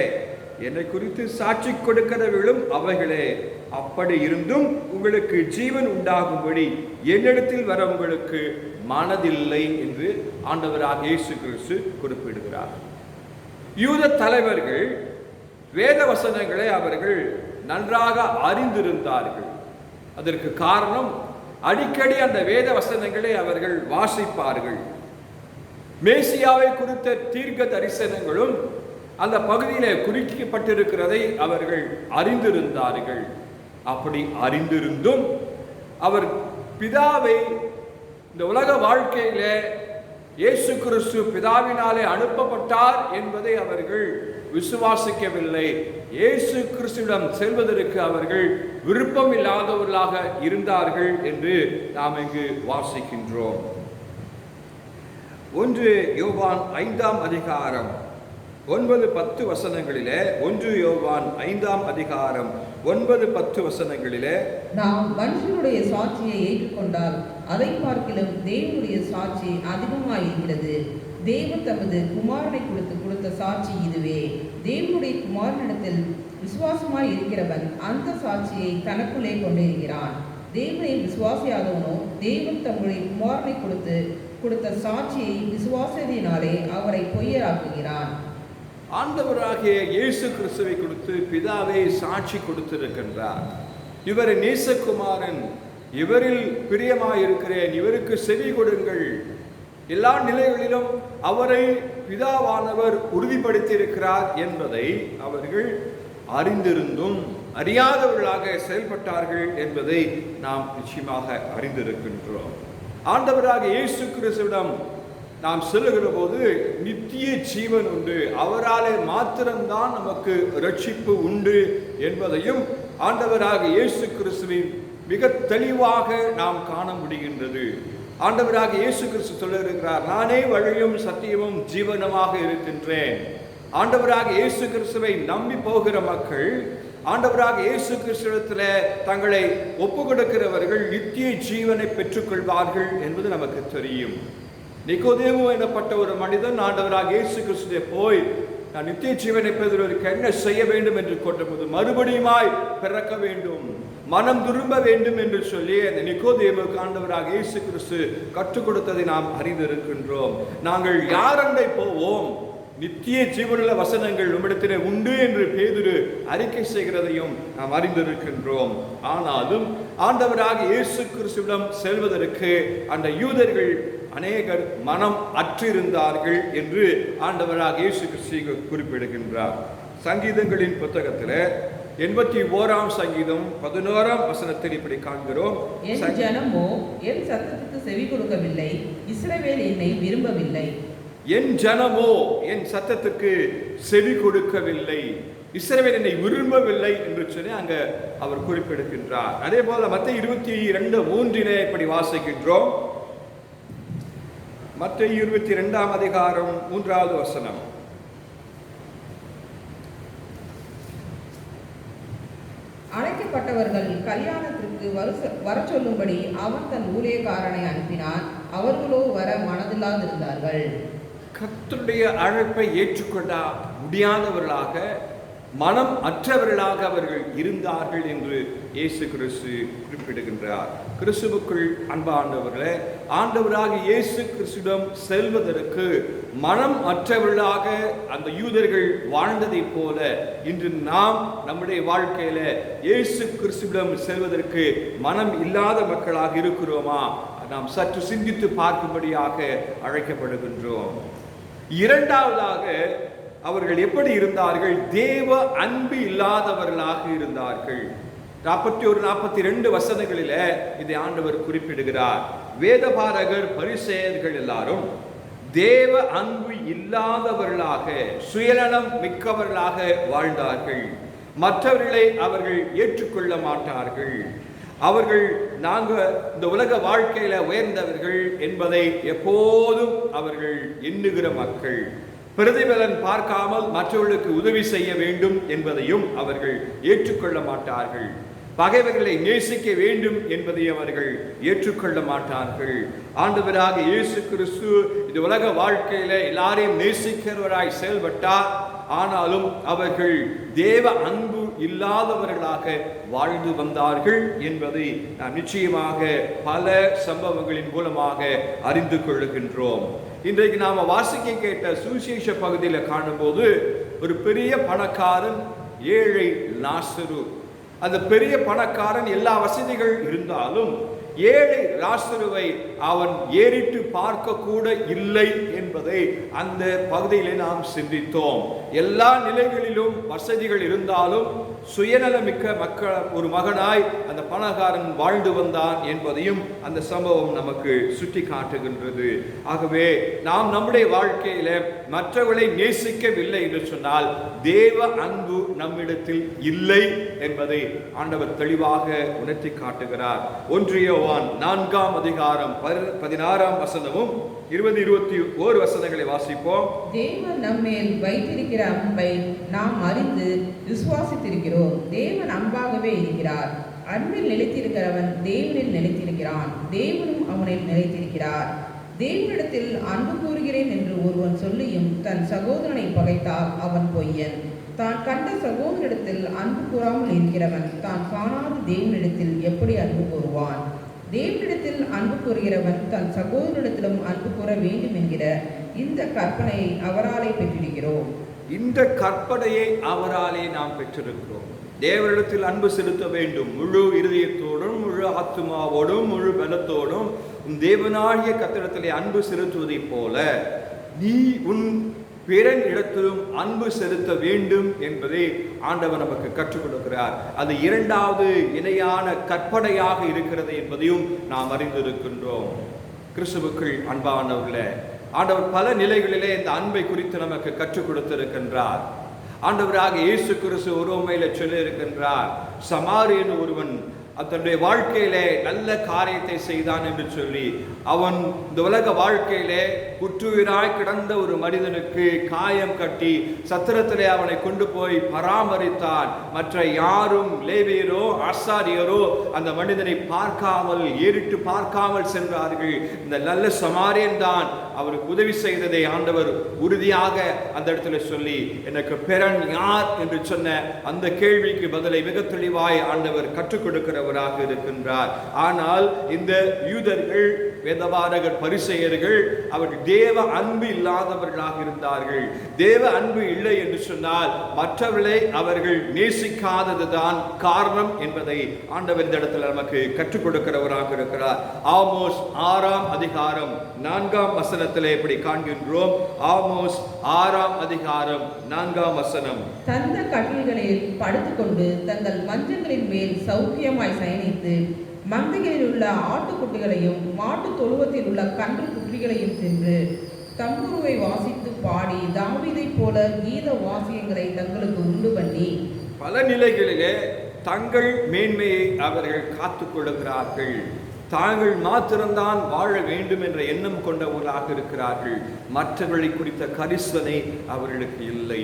என்னை குறித்து சாட்சி கொடுக்கிறவர்களும் அவைகளே. அப்படி இருந்தும் உங்களுக்கு ஜீவன் உண்டாகும்படி என்னிடத்தில் வர உங்களுக்கு மனதில்லை என்று ஆண்டவராக இயேசு கிறிஸ்து குறிப்பிடுகிறார். யூத தலைவர்கள் வேத வசனங்களை அவர்கள் நன்றாக அறிந்திருந்தார்கள். அதற்கு காரணம், அடிக்கடி அந்த வேத வசனங்களை அவர்கள் வாசிப்பார்கள். மேசியாவை குறித்த தீர்க்க தரிசனங்களும் அந்த பகுதியிலே குறிக்கப்பட்டிருக்கிறதை அவர்கள் அறிந்திருந்தார்கள். அப்படி அறிந்திருந்தும் அவர் பிதாவை இந்த உலக வாழ்க்கையிலே இயேசு கிறிஸ்து பிதாவினாலே அனுப்பப்பட்டார் என்பதை அவர்கள் விசுவாசிக்கவில்லை. இயேசு கிறிஸ்துவிடம் செல்வதற்கு அவர்கள் விருப்பம் இல்லாதவர்களாக இருந்தார்கள் என்று நாம் இங்கு வாசிக்கின்றோம். 1 யோவான் 5ஆம் அதிகாரம் 9-10 வசனங்களிலே, 1 யோவான் 5ஆம் அதிகாரம் 9-10 வசனங்களிலே, நாம் மனுஷனுடைய சாட்சியை ஏற்றுக்கொண்டால் அதை பார்க்கிலும் தேவனுடைய சாட்சி அதிகமாயிருக்கிறது. தேவன் தமது குமாரனை கொடுத்த சாட்சி இதுவே. தேவனுடைய குமாரனிடத்தில் விசுவாசமாய் இருக்கிறவன் அந்த சாட்சியை தனக்குள்ளே கொண்டிருக்கிறான். தேவனை விசுவாசியாதவனோ தேவன் தம்முடைய குமாரனை கொடுத்த சாட்சியை விசுவாசத்தினாலே அவரை பொய்யராக்குகிறான். ஆண்டவராகிய இயேசு கிறிஸ்துவை கொடுத்து பிதாவை சாட்சி கொடுத்திருக்கின்றார். இவர் நேசகுமாரன், இவரில் பிரியமாயிருக்கிறேன், இவருக்கு செவி கொடுங்கள். எல்லா நிலைகளிலும் அவரை பிதாவானவர் உறுதிப்படுத்தியிருக்கிறார் என்பதை அவர்கள் அறிந்திருந்தும் அறியாதவர்களாக செயல்பட்டார்கள் என்பதை நாம் நிச்சயமாக அறிந்திருக்கின்றோம். ஆண்டவராக இயேசு கிறிஸ்துவிடம் நாம் செல்லுகிற போது நித்திய ஜீவன் உண்டு, அவராலே மாத்திரம்தான் நமக்கு ரட்சிப்பு உண்டு என்பதையும் ஆண்டவராக இயேசு கிறிஸ்துவின் மிக தெளிவாக நாம் காண முடிகின்றது. ஆண்டவராக இயேசு கிறிஸ்து சொல்லியிருக்கிறார், நானே வழியும் சத்தியமும் ஜீவனமாக இருக்கின்றேன். ஆண்டவராக இயேசு கிறிஸ்துவை நம்பி போகிற மக்கள், ஆண்டவராக இயேசு கிறிஸ்துவிடத்தில் தங்களை ஒப்பு கொடுக்கிறவர்கள் நித்திய ஜீவனை பெற்றுக்கொள்வார்கள் என்பது நமக்கு தெரியும். நிக்கோதேமு எனப்பட்ட ஒரு மனிதன் ஆண்டவராக இயேசு கிறிஸ்துவை போய், நான் நித்திய ஜீவனை பெறுவதற்கு என்ன செய்ய வேண்டும் என்று கேட்டபோது, மறுபடியுமாய் பிறக்க வேண்டும், மனம் திரும்ப வேண்டும் என்று சொல்லி அந்த நிக்கோதேமுக்கு ஆண்டவராக இயேசு கிறிஸ்து கற்றுக் கொடுத்ததை நாம் அறிந்திருக்கின்றோம். நாங்கள் யாரண்டை போவோம்? நித்திய ஜீவனுள்ள வசனங்கள் நம்மிடத்திலே உண்டு என்று பேதுரு அறிக்கை செய்கிறதையும் நாம் அறிந்திருக்கின்றோம். ஆனாலும் ஆண்டவராக இயேசு கிறிஸ்துவிடம் செல்வதற்கு அந்த யூதர்கள் அநேகர் மனம் அற்றிருந்தார்கள் என்று ஆண்டவராக இயேசு கிறிஸ்து குறிப்பிடுகின்றார். சங்கீதங்களின் புத்தகத்தில் 81ஆம் சங்கீதம் 11ஆம் வசனத்தில் இப்படி காண்கிறோம், என் ஜனமோ என் சத்தத்துக்கு செவி கொடுக்கவில்லை, இஸ்ரவேல் என்னை விரும்பவில்லை. என் ஜனமோ என் சத்தத்துக்கு செவி கொடுக்கவில்லை, இஸ்ரவேல் என்னை விரும்பவில்லை என்று சொல்லி அங்க அவர் குறிப்பிடுகின்றார். அதே போல மத்தேயு 22:3 இப்படி வாசிக்கின்றோம். மத்தேயு 22ஆம் அதிகாரம் 3வது வசனம், அழைக்கப்பட்டவர்கள் கல்யாணத்திற்கு வர சொல்லும்படி அவன் தன் ஊழியக்காரனை அனுப்பினான், அவர்களோ வர மனதில்லாதிருந்தார்கள். கர்த்தருடைய அழைப்பை ஏற்றுக்கொள்ள முடியாதவர்களாக, மனம் அற்றவர்களாக அவர்கள் இருந்தார்கள் என்று இயேசு கிறிஸ்து குறிப்பிடுகின்றார். கிறிஸ்துவுக்குள் அன்பானவர்களே, ஆண்டவராக இயேசு கிறிஸ்துவிடம் செல்வதற்கு மனம் அற்றவர்களாக அந்த யூதர்கள் வாழ்ந்ததை போல இன்று நாம் நம்முடைய வாழ்க்கையில இயேசு கிறிஸ்துவிடம் செல்வதற்கு மனம் இல்லாத மக்களாக இருக்கிறோமா? நாம் சற்று சிந்தித்து பார்க்கும்படியாக அழைக்கப்படுகின்றோம். இரண்டாவதாக, அவர்கள் எப்படி இருந்தார்கள்? தேவ அன்பு இல்லாதவர்களாக இருந்தார்கள். 41-42 வசனங்களில இதை ஆண்டவர் குறிப்பிடுகிறார். வேதபாரகர் பரிசேயர்கள் எல்லாரும் தேவ அன்பு இல்லாதவர்களாக, சுயநலம் மிக்கவர்களாக வாழ்ந்தார்கள். மற்றவர்களை அவர்கள் ஏற்றுக்கொள்ள மாட்டார்கள். அவர்கள் நாங்கள் இந்த உலக வாழ்க்கையில உயர்ந்தவர்கள் என்பதை எப்போதும் அவர்கள் எண்ணுகிற மக்கள். பிரதிபலன் பார்க்காமல் மற்றவர்களுக்கு உதவி செய்ய வேண்டும் என்பதையும் அவர்கள் ஏற்றுக்கொள்ள மாட்டார்கள். பகைவர்களை நேசிக்க வேண்டும் என்பதை அவர்கள் ஏற்றுக்கொள்ள மாட்டார்கள். ஆண்டவராக இயேசு கிறிஸ்து இந்த உலக வாழ்க்கையில எல்லாரையும் நேசிக்கிறவராய் செயல்பட்டார். ஆனாலும் அவர்கள் தேவ அன்பு இல்லாதவர்களாக வாழ்ந்து வந்தார்கள் என்பதை நாம் நிச்சயமாக பல சம்பவங்களின் மூலமாக அறிந்து கொள்ளுகின்றோம். இன்றைக்கு நாம் வாசிக்க கேட்ட சுவிசேஷ பகுதியில் காணும்போது ஒரு பெரிய பணக்காரன், ஏழை லாசரு. அந்த பெரிய பணக்காரன் எல்லா வசதிகள் இருந்தாலும் ஏழை லாசருவை அவன் ஏறிட்டு பார்க்க கூட இல்லை என்பதை அந்த பகுதியிலே நாம் சிந்தித்தோம். எல்லா நிலைகளிலும் வசதிகள் இருந்தாலும் சுயநலமிக்க ஒரு மகனாய் அந்த பணக்காரன் வாழ்ந்து வந்தான் என்பதையும் அந்த சம்பவம் நமக்கு சுட்டி காட்டுகின்றது. ஆகவே நாம் நம்முடைய வாழ்க்கையில மற்றவர்களை நேசிக்கவில்லை என்று சொன்னால் தேவ அன்பு நம்மிடத்தில் இல்லை என்பதை ஆண்டவர் தெளிவாக உணர்த்தி காட்டுகிறார். 1 யோவான் 4ஆம் அதிகாரம் 16ஆம் வசனமும் 20-21 வசனங்களை வாசிப்போம். தேவன் நம்மேல் வைத்திருக்கிற அன்பை நாம் அறிந்து விசுவாசித்திருக்கிறோம். தேவன் அன்பாகவே இருக்கிறார். அன்பில் நிலைத்திருக்கிறவன் தேவனில் நிலைத்திருக்கிறான், தேவனும் அவனில் நிலைத்திருக்கிறார். தேவனிடத்தில் அன்பு கூறுகிறேன் என்று ஒருவன் சொல்லியும் தன் சகோதரனை பகைத்தால் அவன் பொய்யன். தான் கண்ட சகோதரனிடத்தில் அன்பு கூறாமல் இருக்கிறவன் தான் காணாத தேவனிடத்தில் எப்படி அன்பு கூறுவான்? தேவனிடத்தில் அன்பு கூறுகிறவன் தன் சகோதரனிடத்திலும் அன்பு கூற வேண்டும் என்கிற இந்த கற்பனையை அவராலே பெற்றிருக்கிறோம். இந்த கற்பனையை அவராலே நாம் பெற்றிருக்கிறோம். தேவனிடத்தில் அன்பு செலுத்த வேண்டும். முழு இருதயத்தோடும், முழு ஆத்துமாவோடும், முழு பலத்தோடும் தேவனாகிய கர்த்தரிடத்திலே அன்பு செலுத்துவதை போல நீ உன் பிறன் இடத்திலும் அன்பு செலுத்த வேண்டும் என்பதை ஆண்டவர் நமக்கு கற்றுக் கொடுக்கிறார். அது இரண்டாவது இணையான கற்பனையாக இருக்கிறது என்பதையும் நாம் அறிந்திருக்கின்றோம். கிறிஸ்துவுக்குள் அன்பானவர்களே, ஆண்டவர் பல நிலைகளிலே இந்த அன்பை குறித்து நமக்கு கற்றுக் கொடுத்திருக்கின்றார். ஆண்டவராக இயேசு கிறிஸ்து ஒரு உண்மையில சொல்லி இருக்கின்றார், சமாரியன் ஒருவன் தன்னுடைய வாழ்க்கையிலே நல்ல காரியத்தை செய்தான் என்று சொல்லி அவன் இந்த உலக வாழ்க்கையிலே குற்றுயிராய் கிடந்த ஒரு மனிதனுக்கு காயம் கட்டி சத்திரத்திலே அவனை கொண்டு போய் பராமரித்தான். மற்ற யாரும் லேவியரோ ஆசாரியரோ அந்த மனிதனை பார்க்காமல், ஏறிட்டு பார்க்காமல் சென்றார்கள். இந்த நல்ல சமாரியன் தான் அவருக்கு உதவி செய்ததை ஆண்டவர் உறுதியாக அந்த இடத்துல சொல்லி, எனக்கு பிறன் யார் என்று சொன்ன அந்த கேள்விக்கு பதிலை மிக தெளிவாய் ஆண்டவர் கற்றுக் கொடுக்கிறவராக இருக்கின்றார். ஆனால் இந்த யூதர்கள், வேதபாரகர், பரிசேயர்கள் அவர்கள் தேவ அன்பு இல்லாதவர்களாக இருந்தார்கள். தேவ அன்பு இல்லை என்று சொன்னால் மற்றவர்களை அவர்கள் நேசிக்காததுதான் காரணம் என்பதை ஆண்டவர் இந்த இடத்துல நமக்கு கற்றுக் கொடுக்கிறவராக இருக்கிறார். ஆமோஸ் 6ஆம் அதிகாரம் 4ஆம் வசனத்திலே இப்படி காண்கின்றோம். ஆமோஸ் 6ஆம் அதிகாரம் 4ஆம் வசனம். தந்த கட்டில்களில் படுத்துக்கொண்டு தங்கள் மஞ்சங்களின் மேல் சௌக்கியமாய் சயனித்து மந்தைகளில் உள்ள ஆட்டுக்குட்டிகளையும் மாட்டு தொழுவத்தில் உள்ள கன்று குட்டிகளையும் தின்று தம்புருவை வாசித்து பாடி தாவீதை போல கீத வாசியங்களை தங்களுக்கு உண்டு பண்ணி பல நிலைகளிலே தங்கள் மேன்மையை அவர்கள் காத்துக் கொள்கிறார்கள். தாங்கள் மாத்திரம்தான் வாழ வேண்டும் என்ற எண்ணம் கொண்டவர்களாக இருக்கிறார்கள். மற்றவர்களை குறித்த கரிசனை அவர்களுக்கு இல்லை.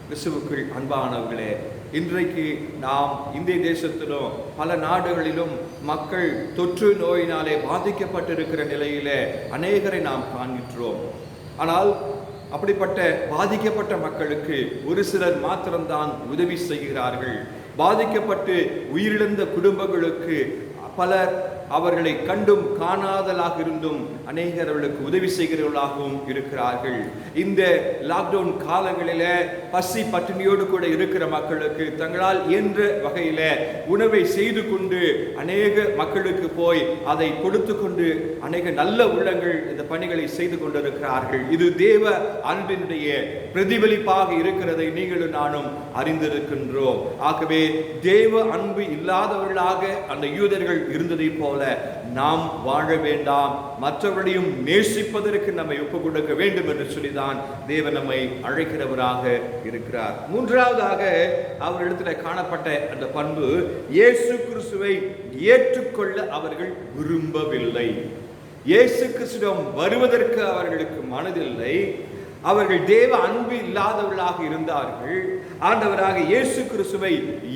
கிறிஸ்துவுக்குள் அன்பானவர்களே, இன்றைக்கு நாம் இந்திய தேசத்திலும் பல நாடுகளிலும் மக்கள் தொற்று நோயினாலே பாதிக்கப்பட்டிருக்கிற நிலையிலே அநேகரை நாம் காண்கின்றோம். ஆனால் அப்படிப்பட்ட பாதிக்கப்பட்ட மக்களுக்கு ஒரு சிலர் மாத்திரம்தான் உதவி செய்கிறார்கள். பாதிக்கப்பட்டு உயிரிழந்த குடும்பங்களுக்கு பலர் அவர்களை கண்டும் காணாதலாக இருந்தும் அநேகர் அவர்களுக்கு உதவி செய்கிறவர்களாகவும் இருக்கிறார்கள். இந்த லாக்டவுன் காலங்களில பசி பட்டினியோடு கூட இருக்கிற மக்களுக்கு தங்களால் இயன்ற வகையில உணவை செய்து கொண்டு அநேக மக்களுக்கு போய் அதை கொடுத்து கொண்டு அநேக நல்ல உள்ளங்கள் இந்த பணிகளை செய்து கொண்டிருக்கிறார்கள். இது தேவ அன்பினுடைய பிரதிபலிப்பாக இருக்கிறதை நீங்களும் நானும் அறிந்திருக்கின்றோம். ஆகவே தேவ அன்பு இல்லாதவர்களாக அந்த யூதர்கள் இருந்ததை போல போல நாம் வாழ வேண்டாம், மற்றவர்களையும் நேசிப்பதற்கு நம்மை ஒப்புக் கொடுக்க வேண்டும் என்று சொல்லிதான் தேவன் நம்மை அழைக்கிறவராக இருக்கிறார். மூன்றாவதாக அவரிடத்தில் காணப்பட்ட அந்த பண்பு, இயேசு கிறிஸ்துவை ஏற்றுக்கொள்ள அவர்கள் விரும்பவில்லை. இயேசு கிறிஸ்துவிடம் வருவதற்கு அவர்களுக்கு மனதில்லை. அவர்கள் தேவ அன்பு இல்லாதவர்களாக இருந்தார்கள். ஆண்டவராக இயேசு கிறிஸ்துவை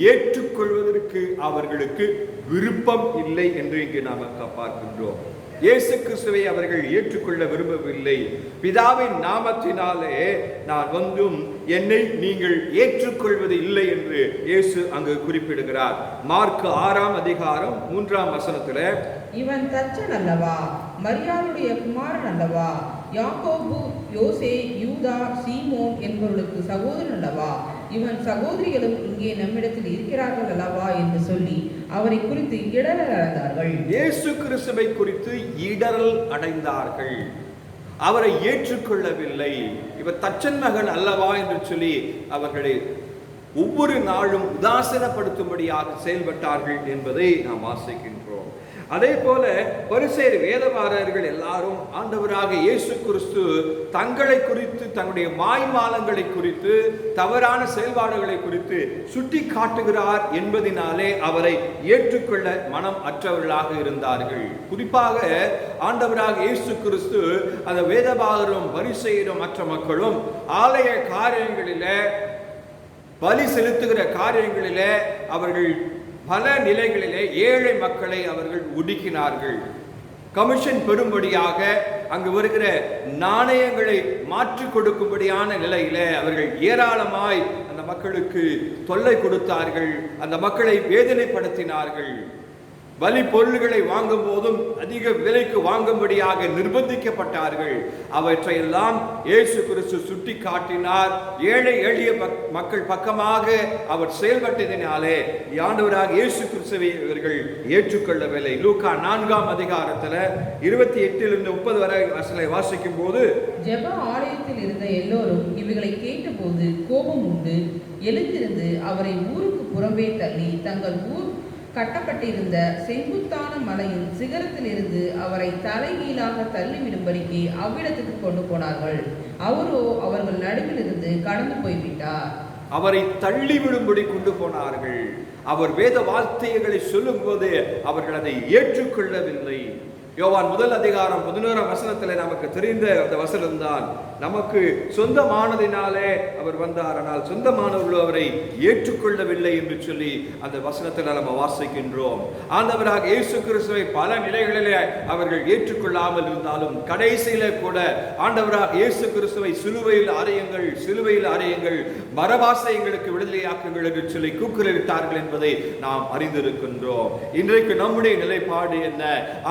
ஏற்றுக்கொள்வதற்கு அவர்களுக்கு விருப்பம் இல்லை என்று இங்கு நாம் பார்க்கின்றோம். இயேசு கிறிஸ்துவை அவர்கள் ஏற்றுக்கொள்ள விரும்பவில்லை. பிதாவின் நாமத்தினாலே நான் வந்தும் என்னை நீங்கள் ஏற்றுக்கொள்வது இல்லை என்று இயேசு அங்கு குறிப்பிடுகிறார். மார்க் 6ஆம் அதிகாரம் 3ஆம் வசனத்தில், இவன் தச்சன் அல்லவா, மரியாளுடைய குமாரன் அல்லவா, யாக்கோபு, யோசே, யூதா, சீமோன் என்பவர்களுக்கு சகோதரன் அல்லவா, இவன் சகோதரிகளும் இங்கே நம்மிடத்தில் இருக்கிறார்கள் அல்லவா என்று சொல்லி அவரை குறித்து இடரல் அடைந்தார்கள். இயேசு கிறிஸ்துவை குறித்து இடரல் அடைந்தார்கள். அவரை ஏற்றுக்கொள்ளவில்லை. இவர் தச்சன் மகன் அல்லவா என்று சொல்லி அவர்களை ஒவ்வொரு நாளும் உதாசீனப்படுத்தும்படியாக செயல்பட்டார்கள் என்பதை நாம் வாசிக்கின்றோம். அதே போல பரிசேயர் வேதபாரகர்கள் எல்லாரும் ஆண்டவராக இயேசு கிறிஸ்து தங்களை குறித்து, தங்களுடைய மாய்மாலங்களை குறித்து, தவறான செயல்பாடுகளை குறித்து சுட்டி காட்டுகிறார் என்பதினாலே அவரை ஏற்றுக்கொள்ள மனம் அற்றவர்களாக இருந்தார்கள். குறிப்பாக ஆண்டவராக இயேசு கிறிஸ்து அந்த வேதபாரகரும் பரிசேயரும் மற்ற மக்களும் ஆலய காரியங்களிலே, பலி செலுத்துகிற காரியங்களிலே அவர்கள் பல நிலைகளிலே ஏழை மக்களை அவர்கள் ஒடுக்கினார்கள். கமிஷன் பெறும்படியாக அங்கு வருகிற நாணயங்களை மாற்றிக் கொடுக்கும்படியான நிலையிலே அவர்கள் ஏராளமாய் அந்த மக்களுக்கு தொல்லை கொடுத்தார்கள். அந்த மக்களை வேதனைப்படுத்தினார்கள். பலி பொருள்களை வாங்கும் போதும் அதிக விலைக்கு வாங்கும்படியாக நிர்பந்திக்கப்பட்டார்கள். அவற்றையெல்லாம் இயேசு கிறிஸ்து சுட்டி காட்டினார். ஏழை எளிய மக்கள் பக்கமாக அவர் செயல்பட்டதினாலே ஆண்டவராக இயேசு கிறிஸ்துவை இவர்கள் ஏற்றுக்கொள்ளவில்லை. லூக்கா 4ஆம் அதிகாரத்தில் 28 30 வரை வாசிக்கும் போது, ஜெப ஆலயத்தில் இருந்த எல்லோரும் இவைகளை கேட்டபோது கோபம் உண்டு எழுந்திருந்து அவரை ஊருக்கு புறம்பே தள்ளி தங்கள் ஊர் கட்டப்பட்டிருந்த செங்குத்தான மலையின் சிகரத்தில் இருந்து அவரை தலைகீழாக தள்ளிவிடும்படிக்கு அவ்விடத்துக்கு கொண்டு போனார்கள். அவரோ அவர்கள் நடுவில் இருந்து கடந்து போய்விட்டார். அவரை தள்ளிவிடும்படி கொண்டு போனார்கள். அவர் வேத வார்த்தைகளை சொல்லும் போது அவர்கள் அதை ஏற்றுக்கொள்ளவில்லை. யோவான் 1 அதிகாரம் 11ஆம் வசனத்தில் நமக்கு தெரிந்த அந்த வசனம்தான், நமக்கு சொந்தமானதினாலே அவர் வந்தார், ஆனால் சொந்தமானவர்களோ அவரை ஏற்றுக்கொள்ளவில்லை என்று சொல்லி அந்த வசனத்தில் நம்ம வாசிக்கின்றோம். ஆண்டவராக இயேசு கிறிஸ்துவை பல நிலைகளிலே அவர்கள் ஏற்றுக்கொள்ளாமல் இருந்தாலும் கடைசியில கூட ஆண்டவராக இயேசு கிறிஸ்துவை சிலுவையில் அறையுங்கள், பரபாசை எங்களுக்கு விடுதலையாக்குங்கள் என்று சொல்லி கூக்குரலிட்டார்கள் என்பதை நாம் அறிந்திருக்கின்றோம். இன்றைக்கு நம்முடைய நிலைப்பாடு என்ன?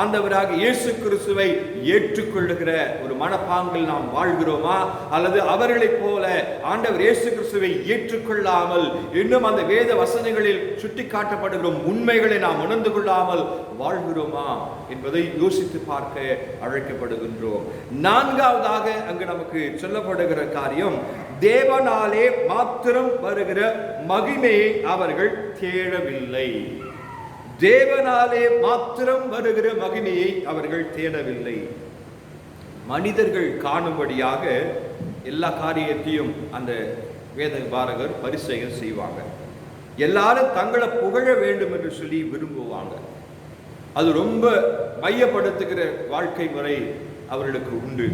ஆண்டவராக இயேசு கிறிஸ்துவை ஏற்றுக்கொள்ளுகிற ஒரு மனப்பாங்கில் நாம் வாழ்கிறோமா, அல்லது அவர்களைப் போல ஆண்டவர் இயேசு கிறிஸ்துவை ஏற்றுக்கொள்ளாமல் இன்னும் அந்த வேத வசனங்களில் சுட்டி காட்டப்படுகிற உண்மைகளை நாம் உணர்ந்து கொள்ளாமல் வாழ்கிறோமா என்பதை யோசித்து பார்க்க அழைக்கப்படுகின்றோம். நான்காவதாக அங்கு நமக்கு சொல்லப்படுகிற காரியம், தேவனாலே மாத்திரம் வருகிற மகிமையை அவர்கள் தேடவில்லை. தேவனாலே மாத்திரம் வருகிற மகிமையை அவர்கள் தேடவில்லை. மனிதர்கள் காணும்படியாக எல்லா காரியத்தையும் அந்த வேதபாரகர் பரிசேயர் செய்வாங்க. எல்லாரும் தங்களை புகழ வேண்டும் என்று சொல்லி விரும்புவாங்க. அது ரொம்ப மையப்படுத்துகிற வாழ்க்கை முறை அவர்களுக்கு உண்டு.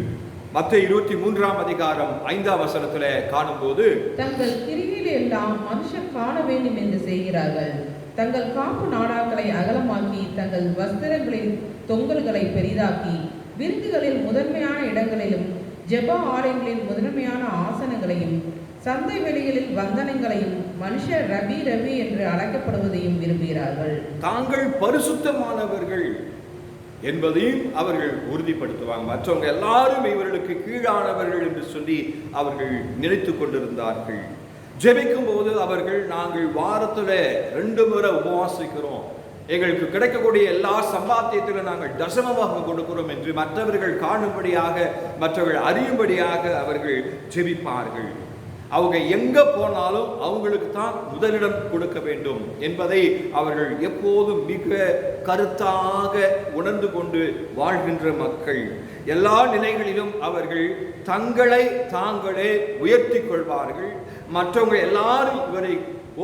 மத்தேயு 23ஆம் அதிகாரம் 5ஆம் வசனத்தில் காணும்போது, தங்கள் கிரியில் எல்லாம் மனுஷன் காண வேண்டும் என்று செய்கிறார்கள். தங்கள் காப்பு நாடாக்களை அகலமாக்கி தங்கள் வஸ்திரங்களின் தொங்கல்களை பெரிதாக்கி விருந்துகளில் முதன்மையான இடங்களிலும் ஜெப ஆலயங்களில் முதன்மையான ஆசனங்களையும் சந்தை வெளிகளில் வந்தனங்களையும் மனுஷர் ரவி ரவி என்று அழைக்கப்படுவதையும் விரும்புகிறார்கள். தாங்கள் பரிசுத்தமானவர்கள் என்பதையும் அவர்கள் உறுதிப்படுத்துவாங்க. மற்றவங்க எல்லாரும் இவர்களுக்கு கீழானவர்கள் என்று சொல்லி அவர்கள் நினைத்து கொண்டிருந்தார்கள். ஜெபிக்கும் போது அவர்கள், நாங்கள் வாரத்தில் 2 முறை உபவாசிக்கிறோம், எங்களுக்கு கிடைக்கக்கூடிய எல்லா சம்பாத்தியத்திலும் நாங்கள் தசமமாக கொடுக்கிறோம் என்று மற்றவர்கள் காணும்படியாக, மற்றவர்கள் அறியும்படியாக அவர்கள் ஜெபிப்பார்கள். அவங்க எங்க போனாலும் அவங்களுக்கு தான் முதலிடம் கொடுக்க வேண்டும் என்பதை அவர்கள் எப்போதும் மிக கருத்தாக உணர்ந்து கொண்டு வாழ்கின்ற மக்கள். எல்லா நிலைகளிலும் அவர்கள் தங்களை தாங்களே உயர்த்தி கொள்வார்கள். மற்றவங்க எல்லாரும் இவரை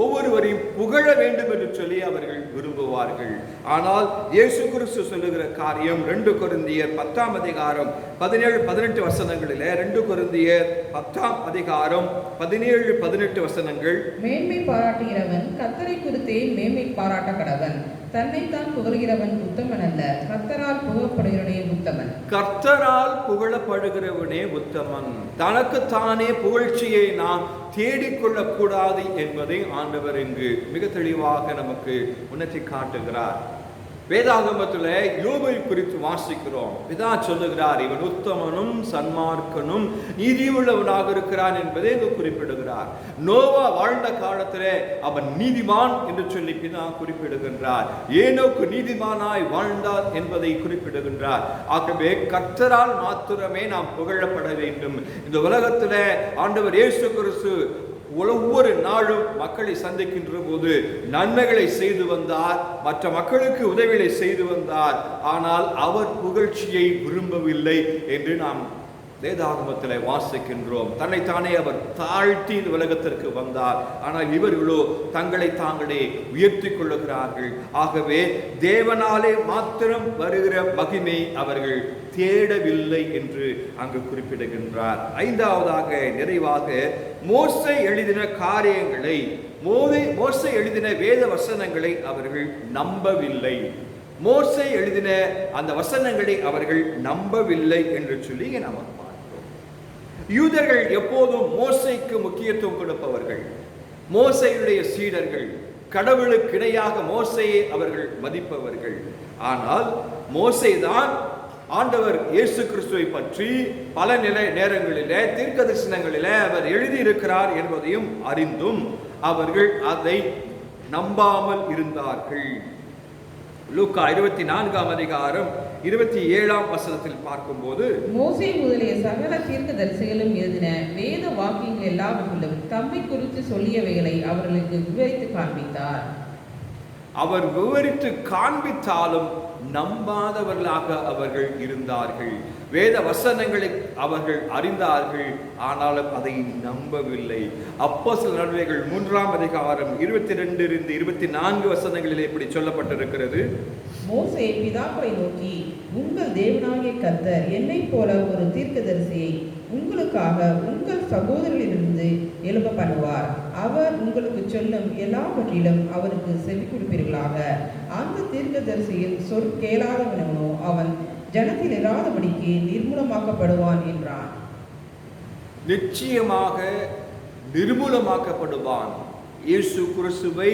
ஒவ்வொருவரையும் புகழ வேண்டும் என்று சொல்லி அவர்கள் விரும்புவார்கள். ஆனால் இயேசு கிறிஸ்து சொல்லுகிற காரியம் 2 கொரிந்தியர் 10ஆம் அதிகாரம் 17-18 வசனங்களிலே, 2 கொரிந்தியர் 10ஆம் அதிகாரம் 17-18 வசனங்கள், மேன்மை பாராட்டுகிறவன் கர்த்தரை குறித்தே மேன்மை பாராட்ட கடவன். தன்னைத்தான் புகழ்கிறவன் உத்தமன் அல்ல, கர்த்தரால் புகழப்படுகிறவனே உத்தமன். கர்த்தரால் புகழப்படுகிறவனே உத்தமன். தனக்குத்தானே புகழ்ச்சியை நாம் தேடிக்கொள்ளக் கூடாது என்பதை ஆண்டவர் இங்கு மிக தெளிவாக நமக்கு உணர்த்தி காட்டுகிறார். வேதாகமத்தில் யோபை குறித்து வாசிக்கிறோம். பிதா சொல்லுகிறார், இவன் உத்தமனும் சன்மார்க்கனும் நீதியுள்ளவனாக இருக்கிறான் என்பதை இங்கு குறிப்பிடுகிறார். நோவா வாழ்ந்த காலத்திலே அவன் நீதிமான் என்று சொல்லி பிதா குறிப்பிடுகின்றார். ஏனோக்கு நீதிமானாய் வாழ்ந்தார் என்பதை குறிப்பிடுகின்றார். ஆகவே கர்த்தரால் மாத்திரமே நாம் புகழப்பட வேண்டும். இந்த உலகத்திலே ஆண்டவர் இயேசு கிறிஸ்து ஒவ்வொரு நாளும் மக்களை சந்திக்கின்ற போது நன்மைகளை செய்து வந்தார், மற்ற மக்களுக்கு உதவிகளை செய்து வந்தார். ஆனால் அவர் புகழ்ச்சியை விரும்பவில்லை என்று நாம் வேதாகமத்தில் வாசிக்கின்றோம். தன்னைத்தானே அவர் தாழ்த்தி இந்த உலகத்திற்கு வந்தார். ஆனால் இவர்களோ தங்களை தாங்களே உயர்த்தி கொள்ளுகிறார்கள். ஆகவே தேவனாலே மாத்திரம் வருகிற மகிமை அவர்கள் தேடவில்லை என்று அங்கு குறிப்பிடுகின்றார். 5வதாக நிறைவாக மோசே எழுதின காரியங்களை, மோசே எழுதின வேத வசனங்களை அவர்கள் நம்பவில்லை. மோசே எழுதின அந்த வசனங்களை அவர்கள் நம்பவில்லை என்று சொல்லி நாம் பார்க்கிறோம். யூதர்கள் எப்போதும் மோசேக்கு முக்கியத்துவம் கொடுப்பவர்கள், மோசேயுடைய சீடர்கள், கடவுளுக்கு இணையாக மோசேயை அவர்கள் மதிப்பவர்கள். ஆனால் மோசேதான் ஆண்டவர் இயேசு கிறிஸ்துவை பற்றி பல நேரங்களிலே தீர்க்கதரிசனங்களிலே அவர் எழுதியிருக்கிறார் என்பதையும் அறிந்தும் அவர்கள் அதை நம்பாமல் இருந்தார்கள். லூக்கா 24ஆம் அதிகாரம் 27ஆம் வசனத்தில் பார்க்கும்போது, மோசே முதலிய சகல தீர்க்கதரிசிகளும் எழுதின வேத வாக்கியங்கள் எல்லாவற்றிலும் தம்மை குறித்து சொல்லியவைகளை அவர்களுக்கு விவரித்து காண்பித்தார். அவர் விவரித்து காண்பித்தாலும் நம்பாதவர்களாக அவர்கள் இருந்தார்கள். வேத வசனங்களை அவர்கள் அறிந்தார்கள், ஆனாலும் அதை நம்பவில்லை. அப்போஸ்தலர் நடவடிக்கைகள் 3ஆம் அதிகாரம் 22-24 வசனங்களில் இப்படி சொல்லப்பட்டிருக்கிறது. மோசே பிதாக்களை நோக்கி, உங்கள் தேவனாகிய கர்த்தர் என்னைப் போல ஒரு தீர்க்கதரிசியை உங்களுக்காக உங்கள் சகோதரரிலிருந்து எழுப்ப பண்ணுவார். அவர் உங்களுக்கு சொல்லும் எல்லாவற்றிலும் அவருக்கு செவி கொடுப்பீர்களாக. அந்த தீர்க்கதரிசியின் சொற்கேளாதவனோ அவன் ஜனத்தில் இராதபடிக்கு நிர்மூலமாக்கப்படுவான் என்றான். நிச்சயமாக நிர்மூலமாக்கப்படுவான். இயேசு கிறிஸ்துவை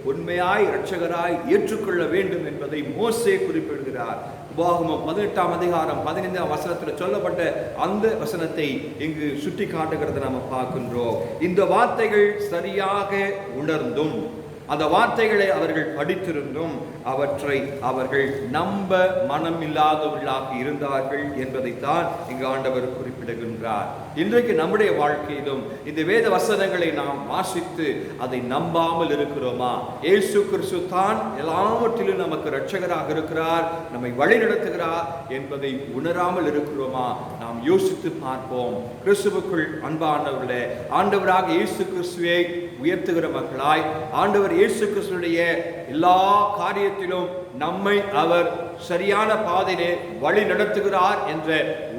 உண்மையாய் இரட்சகராய் ஏற்றுக்கொள்ள வேண்டும் என்பதை மோசே குறிப்பிடுகிறார். உபாகமம் 18ஆம் அதிகாரம் 15ஆம் வசனத்தில் சொல்லப்பட்ட அந்த வசனத்தை இங்கு சுட்டி காட்டுகிறத நம்ம பார்க்கின்றோம். இந்த வார்த்தைகள் சரியாக உணர்ந்தும் அந்த வார்த்தைகளை அவர்கள் படித்திருந்தும் அவற்றை அவர்கள் நம்ப மனமில்லாதவர்களாக இருந்தார்கள் என்பதைத்தான் இங்கு ஆண்டவர் குறிப்பிடுகின்றார். இன்றைக்கு நம்முடைய வாழ்க்கையிலும் இந்த வேத வசனங்களை நாம் வாசித்து அதை நம்பாமல் இருக்கிறோமா? இயேசு கிறிஸ்து தான் எல்லாவற்றிலும் நமக்கு இரட்சகராக இருக்கிறார், நம்மை வழி நடத்துகிறார் என்பதை உணராமல் இருக்கிறோமா? நாம் யோசித்து பார்ப்போம். கிறிஸ்துவுக்குள் அன்பானவர்களே, ஆண்டவராக இயேசு கிறிஸ்துவை உயர்த்துகிற மக்களாய், ஆண்டவர் இயேசு கிறிஸ்துடைய எல்லா காரியத்திலும் நம்மை அவர் சரியான பாதையிலே வழி நடத்துகிறார் என்ற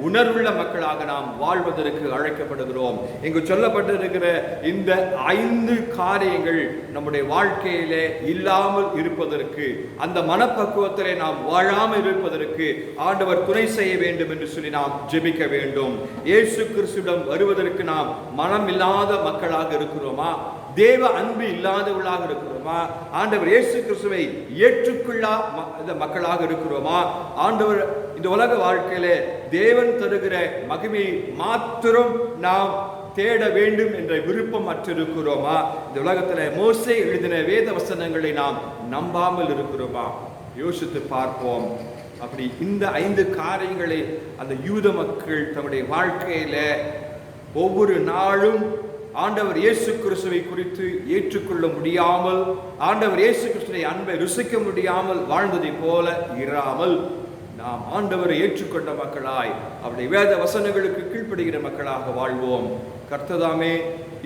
உணர்வுள்ள மக்களாக நாம் வாழ்வதற்கு அழைக்கப்படுகிறோம். இங்கு சொல்லப்பட்டிருக்கிற இந்த 5 காரியங்கள் நம்முடைய வாழ்க்கையிலே இல்லாமல் இருப்பதற்கு, அந்த மனப்பக்குவத்திலே நாம் வாழாமல் இருப்பதற்கு ஆண்டவர் துணை செய்ய வேண்டும் என்று சொல்லி நாம் ஜெபிக்க வேண்டும். இயேசு கிறிஸ்துவிடம் வருவதற்கு நாம் மனம் இல்லாத மக்களாக இருக்கிறோமா? தேவ அன்பு இல்லாதவர்களாக இருக்கிறோமா? ஆண்டவர் இயேசு கிறிஸ்துவை ஏற்றுக்கொள்ளா மக்களாக இருக்கிறோமா? ஆண்டவர் இந்த உலக வாழ்க்கையிலே தேவன் தருகிற மகிமையை மாத்திரம் நாம் தேட வேண்டும் என்ற விருப்பம் அற்றிருக்கிறோமா? இந்த உலகத்தில் மோசே எழுதின வேத வசனங்களை நாம் நம்பாமல் இருக்கிறோமா? யோசித்து பார்ப்போம். அப்படி இந்த 5 காரியங்களை அந்த யூத மக்கள் தம்முடைய வாழ்க்கையில ஒவ்வொரு நாளும் ஆண்டவர் இயேசு கிறிஸ்துவை குறித்து ஏற்றுக்கொள்ள முடியாமல், ஆண்டவர் இயேசு கிறிஸ்துவை அன்பை ருசிக்க முடியாமல் வாழ்ந்ததை போல இராமல், நாம் ஆண்டவரை ஏற்றுக்கொண்ட மக்களாய் அவருடைய வேத வசனங்களுக்கு கீழ்ப்படுகிற மக்களாக வாழ்வோம். கர்த்ததாமே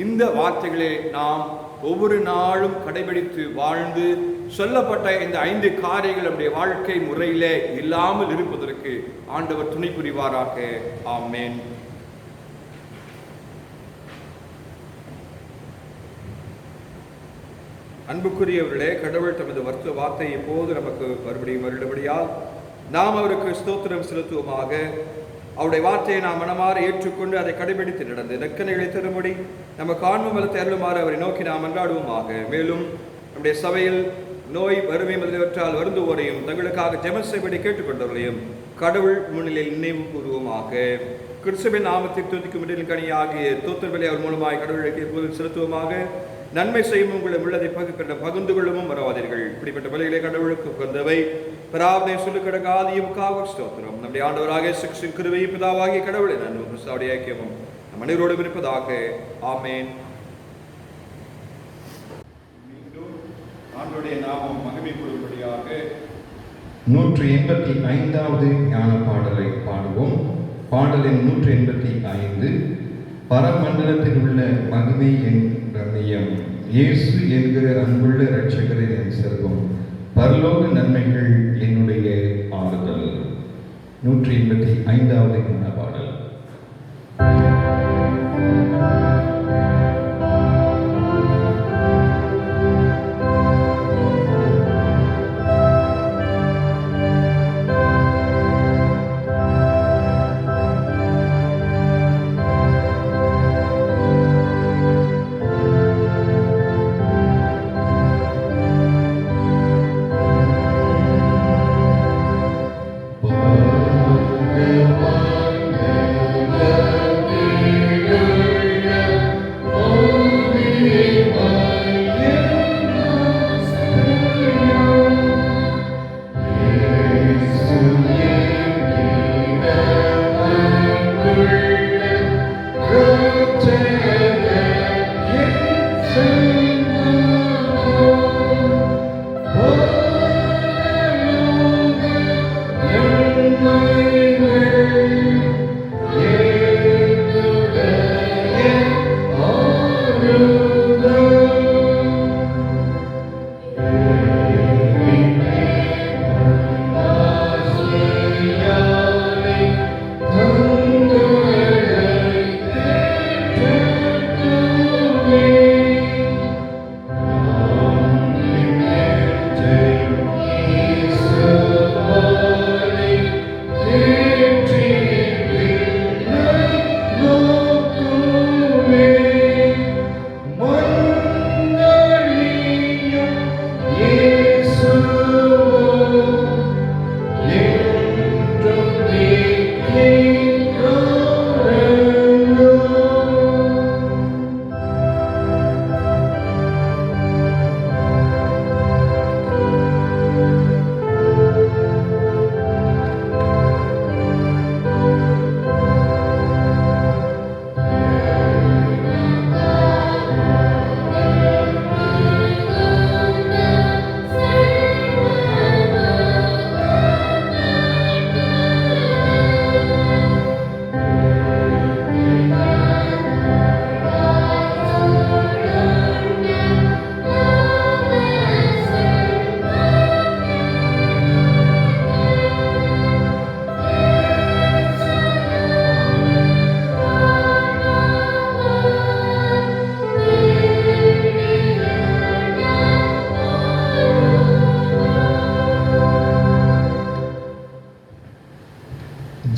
இந்த வார்த்தைகளை நாம் ஒவ்வொரு நாளும் கடைபிடித்து வாழ்ந்து சொல்லப்பட்ட இந்த 5 காரியங்கள் நம்முடைய வாழ்க்கை முறையிலே இல்லாமல் இருப்பதற்கு ஆண்டவர் துணை புரிவாராக. ஆமென். அன்புக்குரியவர்களே, கடவுள் தமது வார்த்தை எப்போது நமக்கு மறுபடியும் வருடபடியால் நாம் அவருக்கு ஸ்தோத்திரம் செலுத்துவோமாக. அவருடைய வார்த்தையை நாம் மனமாற ஏற்றுக்கொண்டு அதை கடைபிடித்து நடந்து நற்கனைகளை தரும்படி நம்ம காண்பும் வளத்தை அருளுமாறு அவரை நோக்கி நாம் அன்றாடுவோமாக. மேலும் நம்முடைய சபையில் நோய், வறுமை முதலியவற்றால் வருந்துவோரையும் தங்களுக்காக ஜெபம் செய்வதை கேட்டுக்கொண்டவர்களையும் கடவுள் முன்னிலையில் நினைவு கூறுவோமாக. கிறிஸ்துவின் நாமத்தை துதிக்கும் இடையில் கனியாகிய தோத்திரங்களை அவர் மூலமாய் கடவுளுக்கு செலுத்துவோமாக. நன்மை செய்யும் உங்களை உள்ளதை பகிர்ந்து கொள்ளவும் மறவாதீர்கள். இப்படிப்பட்ட பலிகளை கடவுளுக்கு உகந்தவை. பிரார்த்தனை சொல்லு கிடக்காதியுக்காக ஸ்தோத்திரம். நம்முடைய ஆண்டவராக இயேசு கிருபையும் பிதாவாகிய கடவுளை நன்மை கிறிஸ்துவுடைய ஐக்கியமும் நம் அனைவரோடும் இருப்பதாக. ஆமென். மீண்டும் ஆண்டவருடைய நாமம் மகிமைப்படும்படியாக 185வது ஞான பாடலை பாடுவோம். பாடலின் 185. பரமண்டலத்தில் உள்ள மகிமை என் ரம்மியம், இயேசு என்கிற அன்புள்ள இரட்சகரின் என் செல்வம், பரலோக நன்மைகள் என்னுடைய ஆறுதல். 185வது ஞான பாடல்.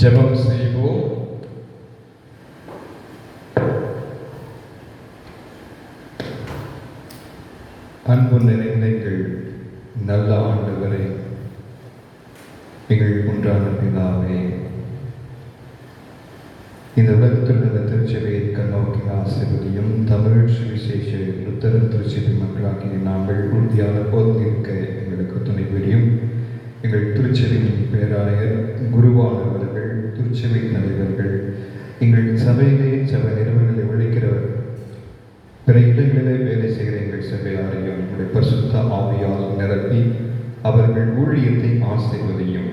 ஜெபம் செய்வோம். அன்பு நிறைந்த எங்கள் நல்ல ஆண்டவரே, எங்கள் ஒன்றான பிதாவே, இந்த உலகத்தில் உள்ள திருச்சபையை கண்ணோக்கி ஆசிர்வதியும். தமிழ் சுவிசேஷ லுத்தர திருச்சபை மக்களாகிய நாங்கள் உறுதியான போது இருக்க எங்களுக்கு துணை புரியும். எங்கள் திருச்சபையின் பேராயர், குருவானவர்கள், திருச்சபை தலைவர்கள், எங்கள் சபையிலே சபை நிறுவனங்களை உழைக்கிறவர்கள் பிற இடங்களிலே வேலை செய்கிற எங்கள் சபையாரையும் உடைய பரிசுத்த ஆவியால் நிரப்பி அவர்கள் ஊழியத்தை ஆசீர்வதியும்.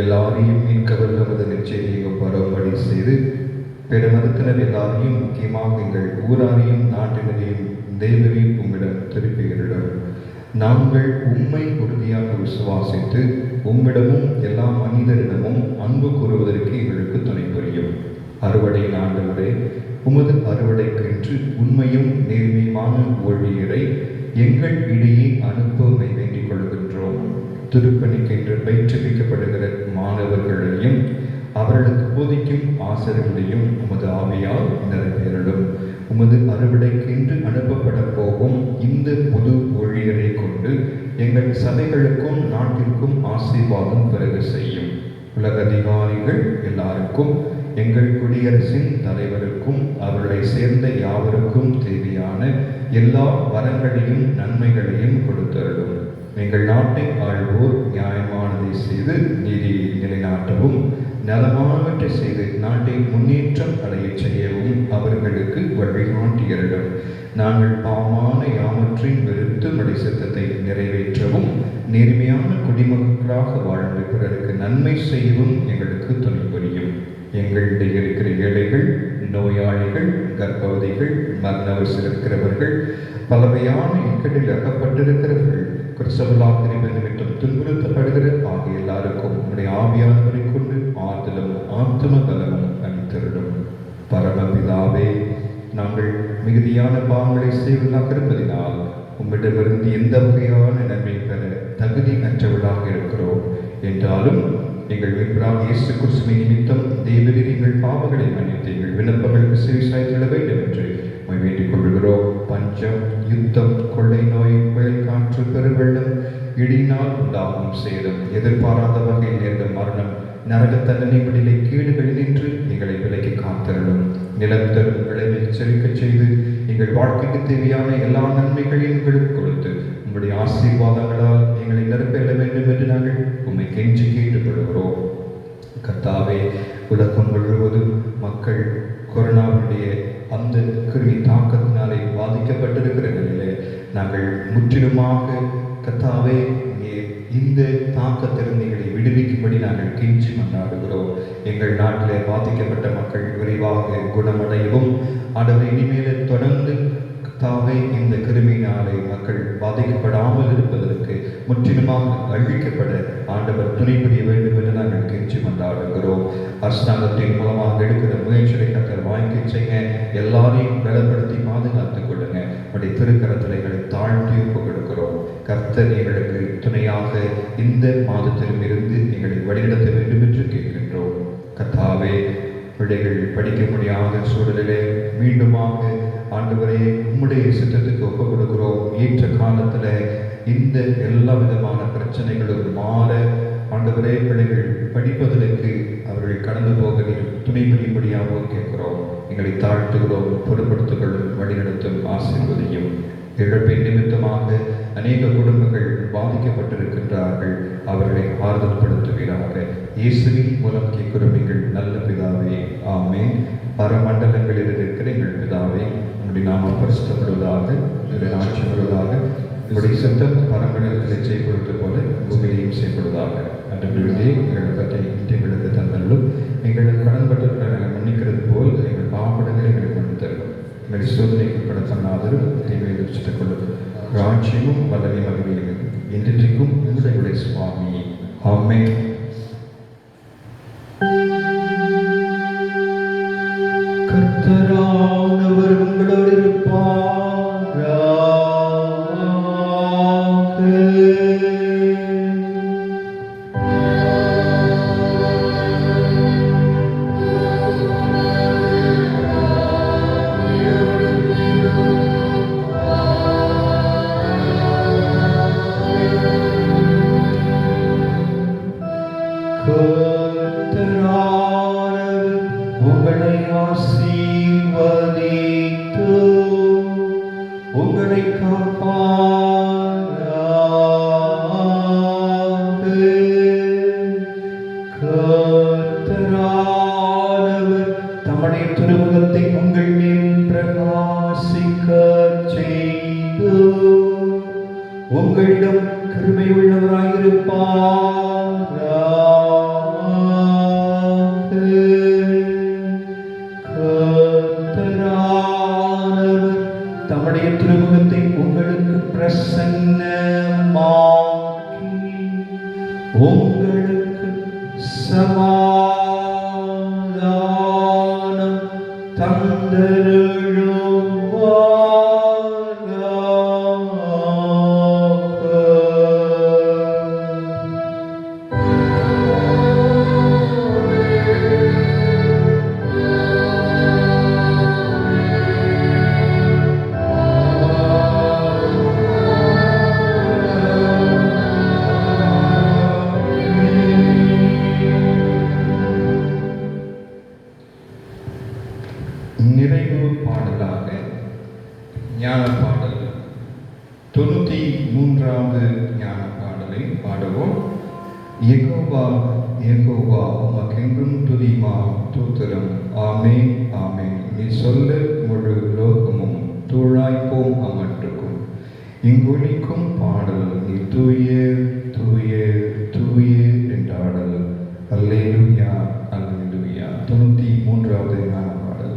எல்லாரையும் மீட்கவல்ல நமது நிச்சயத்தை பரவும்படி செய்து பிற மதத்தினர் எல்லாரையும், முக்கியமாக எங்கள் ஊராரையும் நாட்டினரையும் தேவரையும் உம்மிடம் திருப்புகிறோம். நாங்கள் உம்மை உறுதியாக விசுவாசித்து உம்மிடமும் எல்லா மனிதரிடமும் அன்பு கூறுவதற்கு எங்களுக்கு துணை புரியும். அறுவடை ஆண்டவரே, உமது அறுவடைக்கென்று உண்மையும் நேர்மையுமான ஊழியரை எங்கள் இடையே அனுப்புவதை வேண்டிக் கொள்கின்றோம். திருப்பணிக்கென்று பயிற்றுவிக்கப்படுகிற மாணவர்களையும் அவர்களுக்கு போதிக்கும் ஆசிரியர்களையும் உமது ஆவியால் நிறைவேறலும். உமது அறுவடைக்கென்று அனுப்பப்பட போகும் இந்த புது ஊழியரை கொண்டு எங்கள் சபைகளுக்கும் நாட்டிற்கும் ஆசீர்வாதம் பிறகு செய்யும். உலக அதிகாரிகள் எல்லாருக்கும், எங்கள் குடியரசின் தலைவருக்கும் அவர்களை சேர்ந்த யாவருக்கும் தேவையான எல்லா வரங்களையும் நன்மைகளையும் கொடுத்தருளும். எங்கள் நாட்டை ஆள்வோர் நியாயமானதை செய்து நீதியை நிலைநாட்டவும், நலமானவற்றை செய்து நாட்டை முன்னேற்றம் அடைய செய்யவும் அவர்களுக்கு வழிகாட்டியருளும். நாங்கள் பாவமான யாவற்றையும் வெறுத்து மடை சித்தத்தை நிறைவேற்றவும், நேர்மையான குடிமக்களாக வாழ்ந்து பிறருக்கு நன்மை செய்யவும் எங்களுக்கு துணை புரியும். எங்களிடையே இருக்கிற ஏழைகள், நோயாளிகள், கர்ப்பவதிகள், மரணவரிசையில் இருக்கிறவர்கள், பலவையான இக்கட்டில் அகப்பட்டிருக்கிறவர்கள், கிறிஸ்தவலாக்கிரிவு நிமித்தம் துன்புறுத்தப்படுகிற ஆகிய எல்லாருக்கும் உடைய ஆவியானவரை கொண்டு ஆறுதலும் ஆத்தும பலமும் அளித்தருளும். பரமபிதாவே, நாங்கள் மிகுதியான பாவங்களை செய்வதாக இருப்பதினால் உம்மிடமிருந்து எந்த வகையான நன்மை பெற தகுதி அற்றவர்களாக இருக்கிறோம். என்றாலும் எங்கள் மீட்பராகிய இயேசு கிறிஸ்துவின் நிமித்தம் தேவரீர் எங்கள் பாவங்களை மன்னித்து எங்கள் விண்ணப்பங்களுக்கு செவிசாய்த்திட வேண்டும் என்று வேண்டிக் கொள்கிறோம். பஞ்சம், யுத்தம், கொள்ளை நோய், வெள்ளக்காற்று, பெருவெள்ளம், இடியினால் உண்டாகும் சேதம், எதிர்பாராத வகையில் நேர்ந்த மரணம், நரக தண்டனைகளிலே கேடுகளில் நின்று எங்களை விலக்கி காத்தருளும். நிலம் தரும் விளைவை செழிக்கச் செய்து எங்கள் வாழ்க்கைக்கு தேவையான எல்லா நன்மைகளையும் எங்களுக்கு கொடுத்து உங்களுடைய ஆசீர்வாதங்களால் எங்களை நிரப்பிட வேண்டும் என்று நாங்கள் உம்மை கெஞ்சி கேட்டுக்கொள்கிறோம். கர்த்தாவே, உலகம் முழுவதும் மக்கள் கொரோனாவுடைய அந்த கிருமி தாக்கத்தினாலே பாதிக்கப்பட்டிருக்கிற நிலையிலே நாங்கள் முற்றிலுமாக கர்த்தாவே இந்த தாக்கத்திலிருந்து எங்களை விடுவிக்கும்படி நாங்கள் கெஞ்சி மன்றாடுகிறோம். எங்கள் நாட்டிலே பாதிக்கப்பட்ட மக்கள் விரைவாக குணமடையவும், ஆண்டவரை இனிமேலே தொடர்ந்து கர்த்தாவே இந்த கிருமியினாலே மக்கள் பாதிக்கப்படாமல் இருப்பதற்கு, முற்றிலுமாக அழிக்கப்பட ஆண்டவர் துணை புரிய வேண்டும் என்று நாங்கள் கெஞ்சி மன்றாடுகிறோம். அரசாங்கத்தின் மூலமாக எடுக்கிற முயற்சிகளை கர்த்தர் வாங்கி செய்ய எல்லாரையும் பலப்படுத்தி பாதுகாத்துக் கொள்ளுங்க. அப்படி திருக்கரத்திலைகளை தாழ்த்தி ஒப்புக்கொடுக்கிறோம். கர்த்தர் எங்களுக்கு துணையாக இந்த மாதத்திலும் இருந்து எங்களை வழிநடத்த வேண்டும் என்று கேட்கின்றோம். கர்த்தாவே, பிள்ளைகள் படிக்க முடியாத சூழலிலே மீண்டுமாக ஆண்டவரே உம்முடைய சித்தத்துக்கு ஒப்புக் கொடுக்கிறோம். ஏற்ற காலத்தில் இந்த எல்லா விதமான பிரச்சனைகளும் மாற ஆண்டவரே பிள்ளைகள் படிப்பதற்கு அவர்கள் கடந்து போக துணை புரியும்படியாக கேட்கிறோம். எங்களை தாழ்த்துகிறோம். பொறுப்படுத்துகளும் வழிநடத்தும் ஆசீர்வதியும். இழப்பின் நிமித்தமாக அநேக குடும்பங்கள் பாதிக்கப்பட்டிருக்கின்றார்கள். அவர்களை ஆறுதல் படுத்துகிறாக. இயேசுவின் மூலம் கேட்கிறோம் எங்கள் நல்ல பிதாவே, ஆமென். பரமண்டலங்களில் இருக்கிற எங்கள் பிதாவே, உங்களுடைய நாமம் பரிசுத்தப்படுவதாக, உங்களுடைய ஆட்சி வருவதாக, உங்களுடைய சித்தம் பரமண்டலங்களை செய்யப்படுவது போல பூமியிலையும் செய்யப்படுவதாக. அன்றைய எங்களுக்கு எங்களுக்கு தந்தல்லும் எங்களுக்கு கடன்பட்டவர்களை மன்னிக்கிறது போல் எங்கள் பாவப்படங்களை எங்களுக்கு மன்னித்தரும். எங்கள் சோதனைக்கு படத்தன்னாதரும் தீமை எதிர்த்துக் கொள்ளும். ராட்சியமும் வல்லமை மகிமையும் என்றென்றைக்கும் உங்களுடைய சுவாமி. ஆமென். கர்த்தரானவர் உங்களோடு இருப்பாராக. உங்களை ஆசீர்வதித்து உங்களை காப்பாராக. கர்த்தரானவர் தம்முடைய திருமுகத்தை உங்கள் மேல் பிரகாசிக்க உங்களிடம் கிருபையுள்ளவராயிருப்பாராக. கர்த்தரானவர் தம்முடைய திருமுகத்தை உங்களுக்கு பிரசன்னமாக்கி உங்களுக்கு சமாதானம் தந்தருளுவாராக. நிறைவு பாடலாக ஞான பாடல் 93வது ஞான பாடலை பாடுவோம். யெகோவா யெகோவா உமக்கென்றும் துதிமா தூத்திரம். ஆமென் ஆமென். நீ சொல்ல முழு லோகமும் தூளாய்ப்போம் அமற்றுக்கும். இங்கொலிக்கும் பாடல் நீ தூய தூய தூய என்றாடல். அல்லேலூயா அல்லேலூயா. 93வது ஞான பாடல்.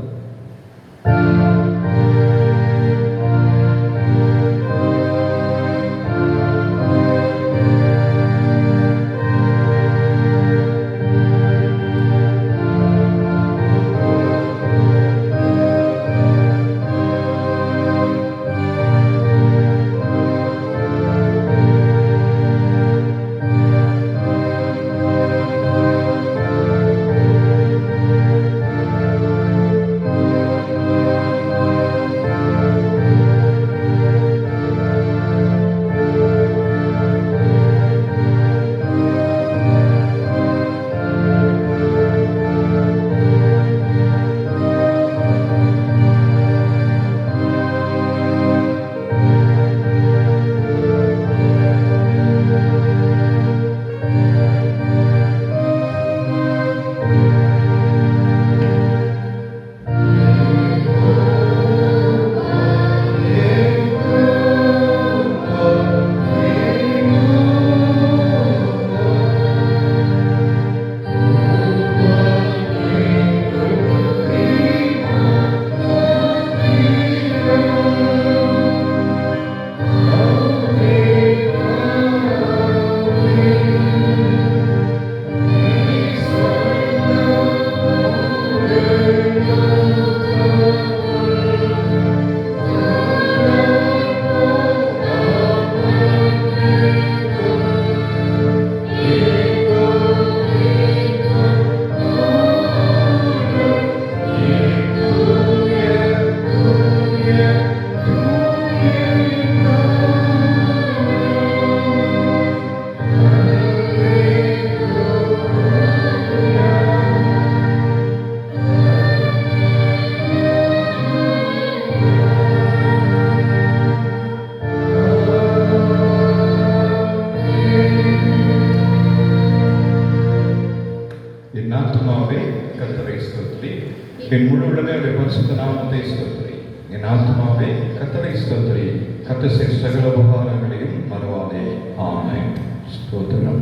என் ஆத்துமாவே கர்த்தரை ஸ்தோத்திரி. என் முழு உள்ளமே அவருடைய பரிசுத்த நாமத்தை ஸ்தோத்திரி. என் ஆத்துமாவே கர்த்தரை ஸ்தோத்திரி. கர்த்தர் செய்த சகல உபகாரங்களையும் மறவாதே. ஆமென். ஸ்தோத்திரம்.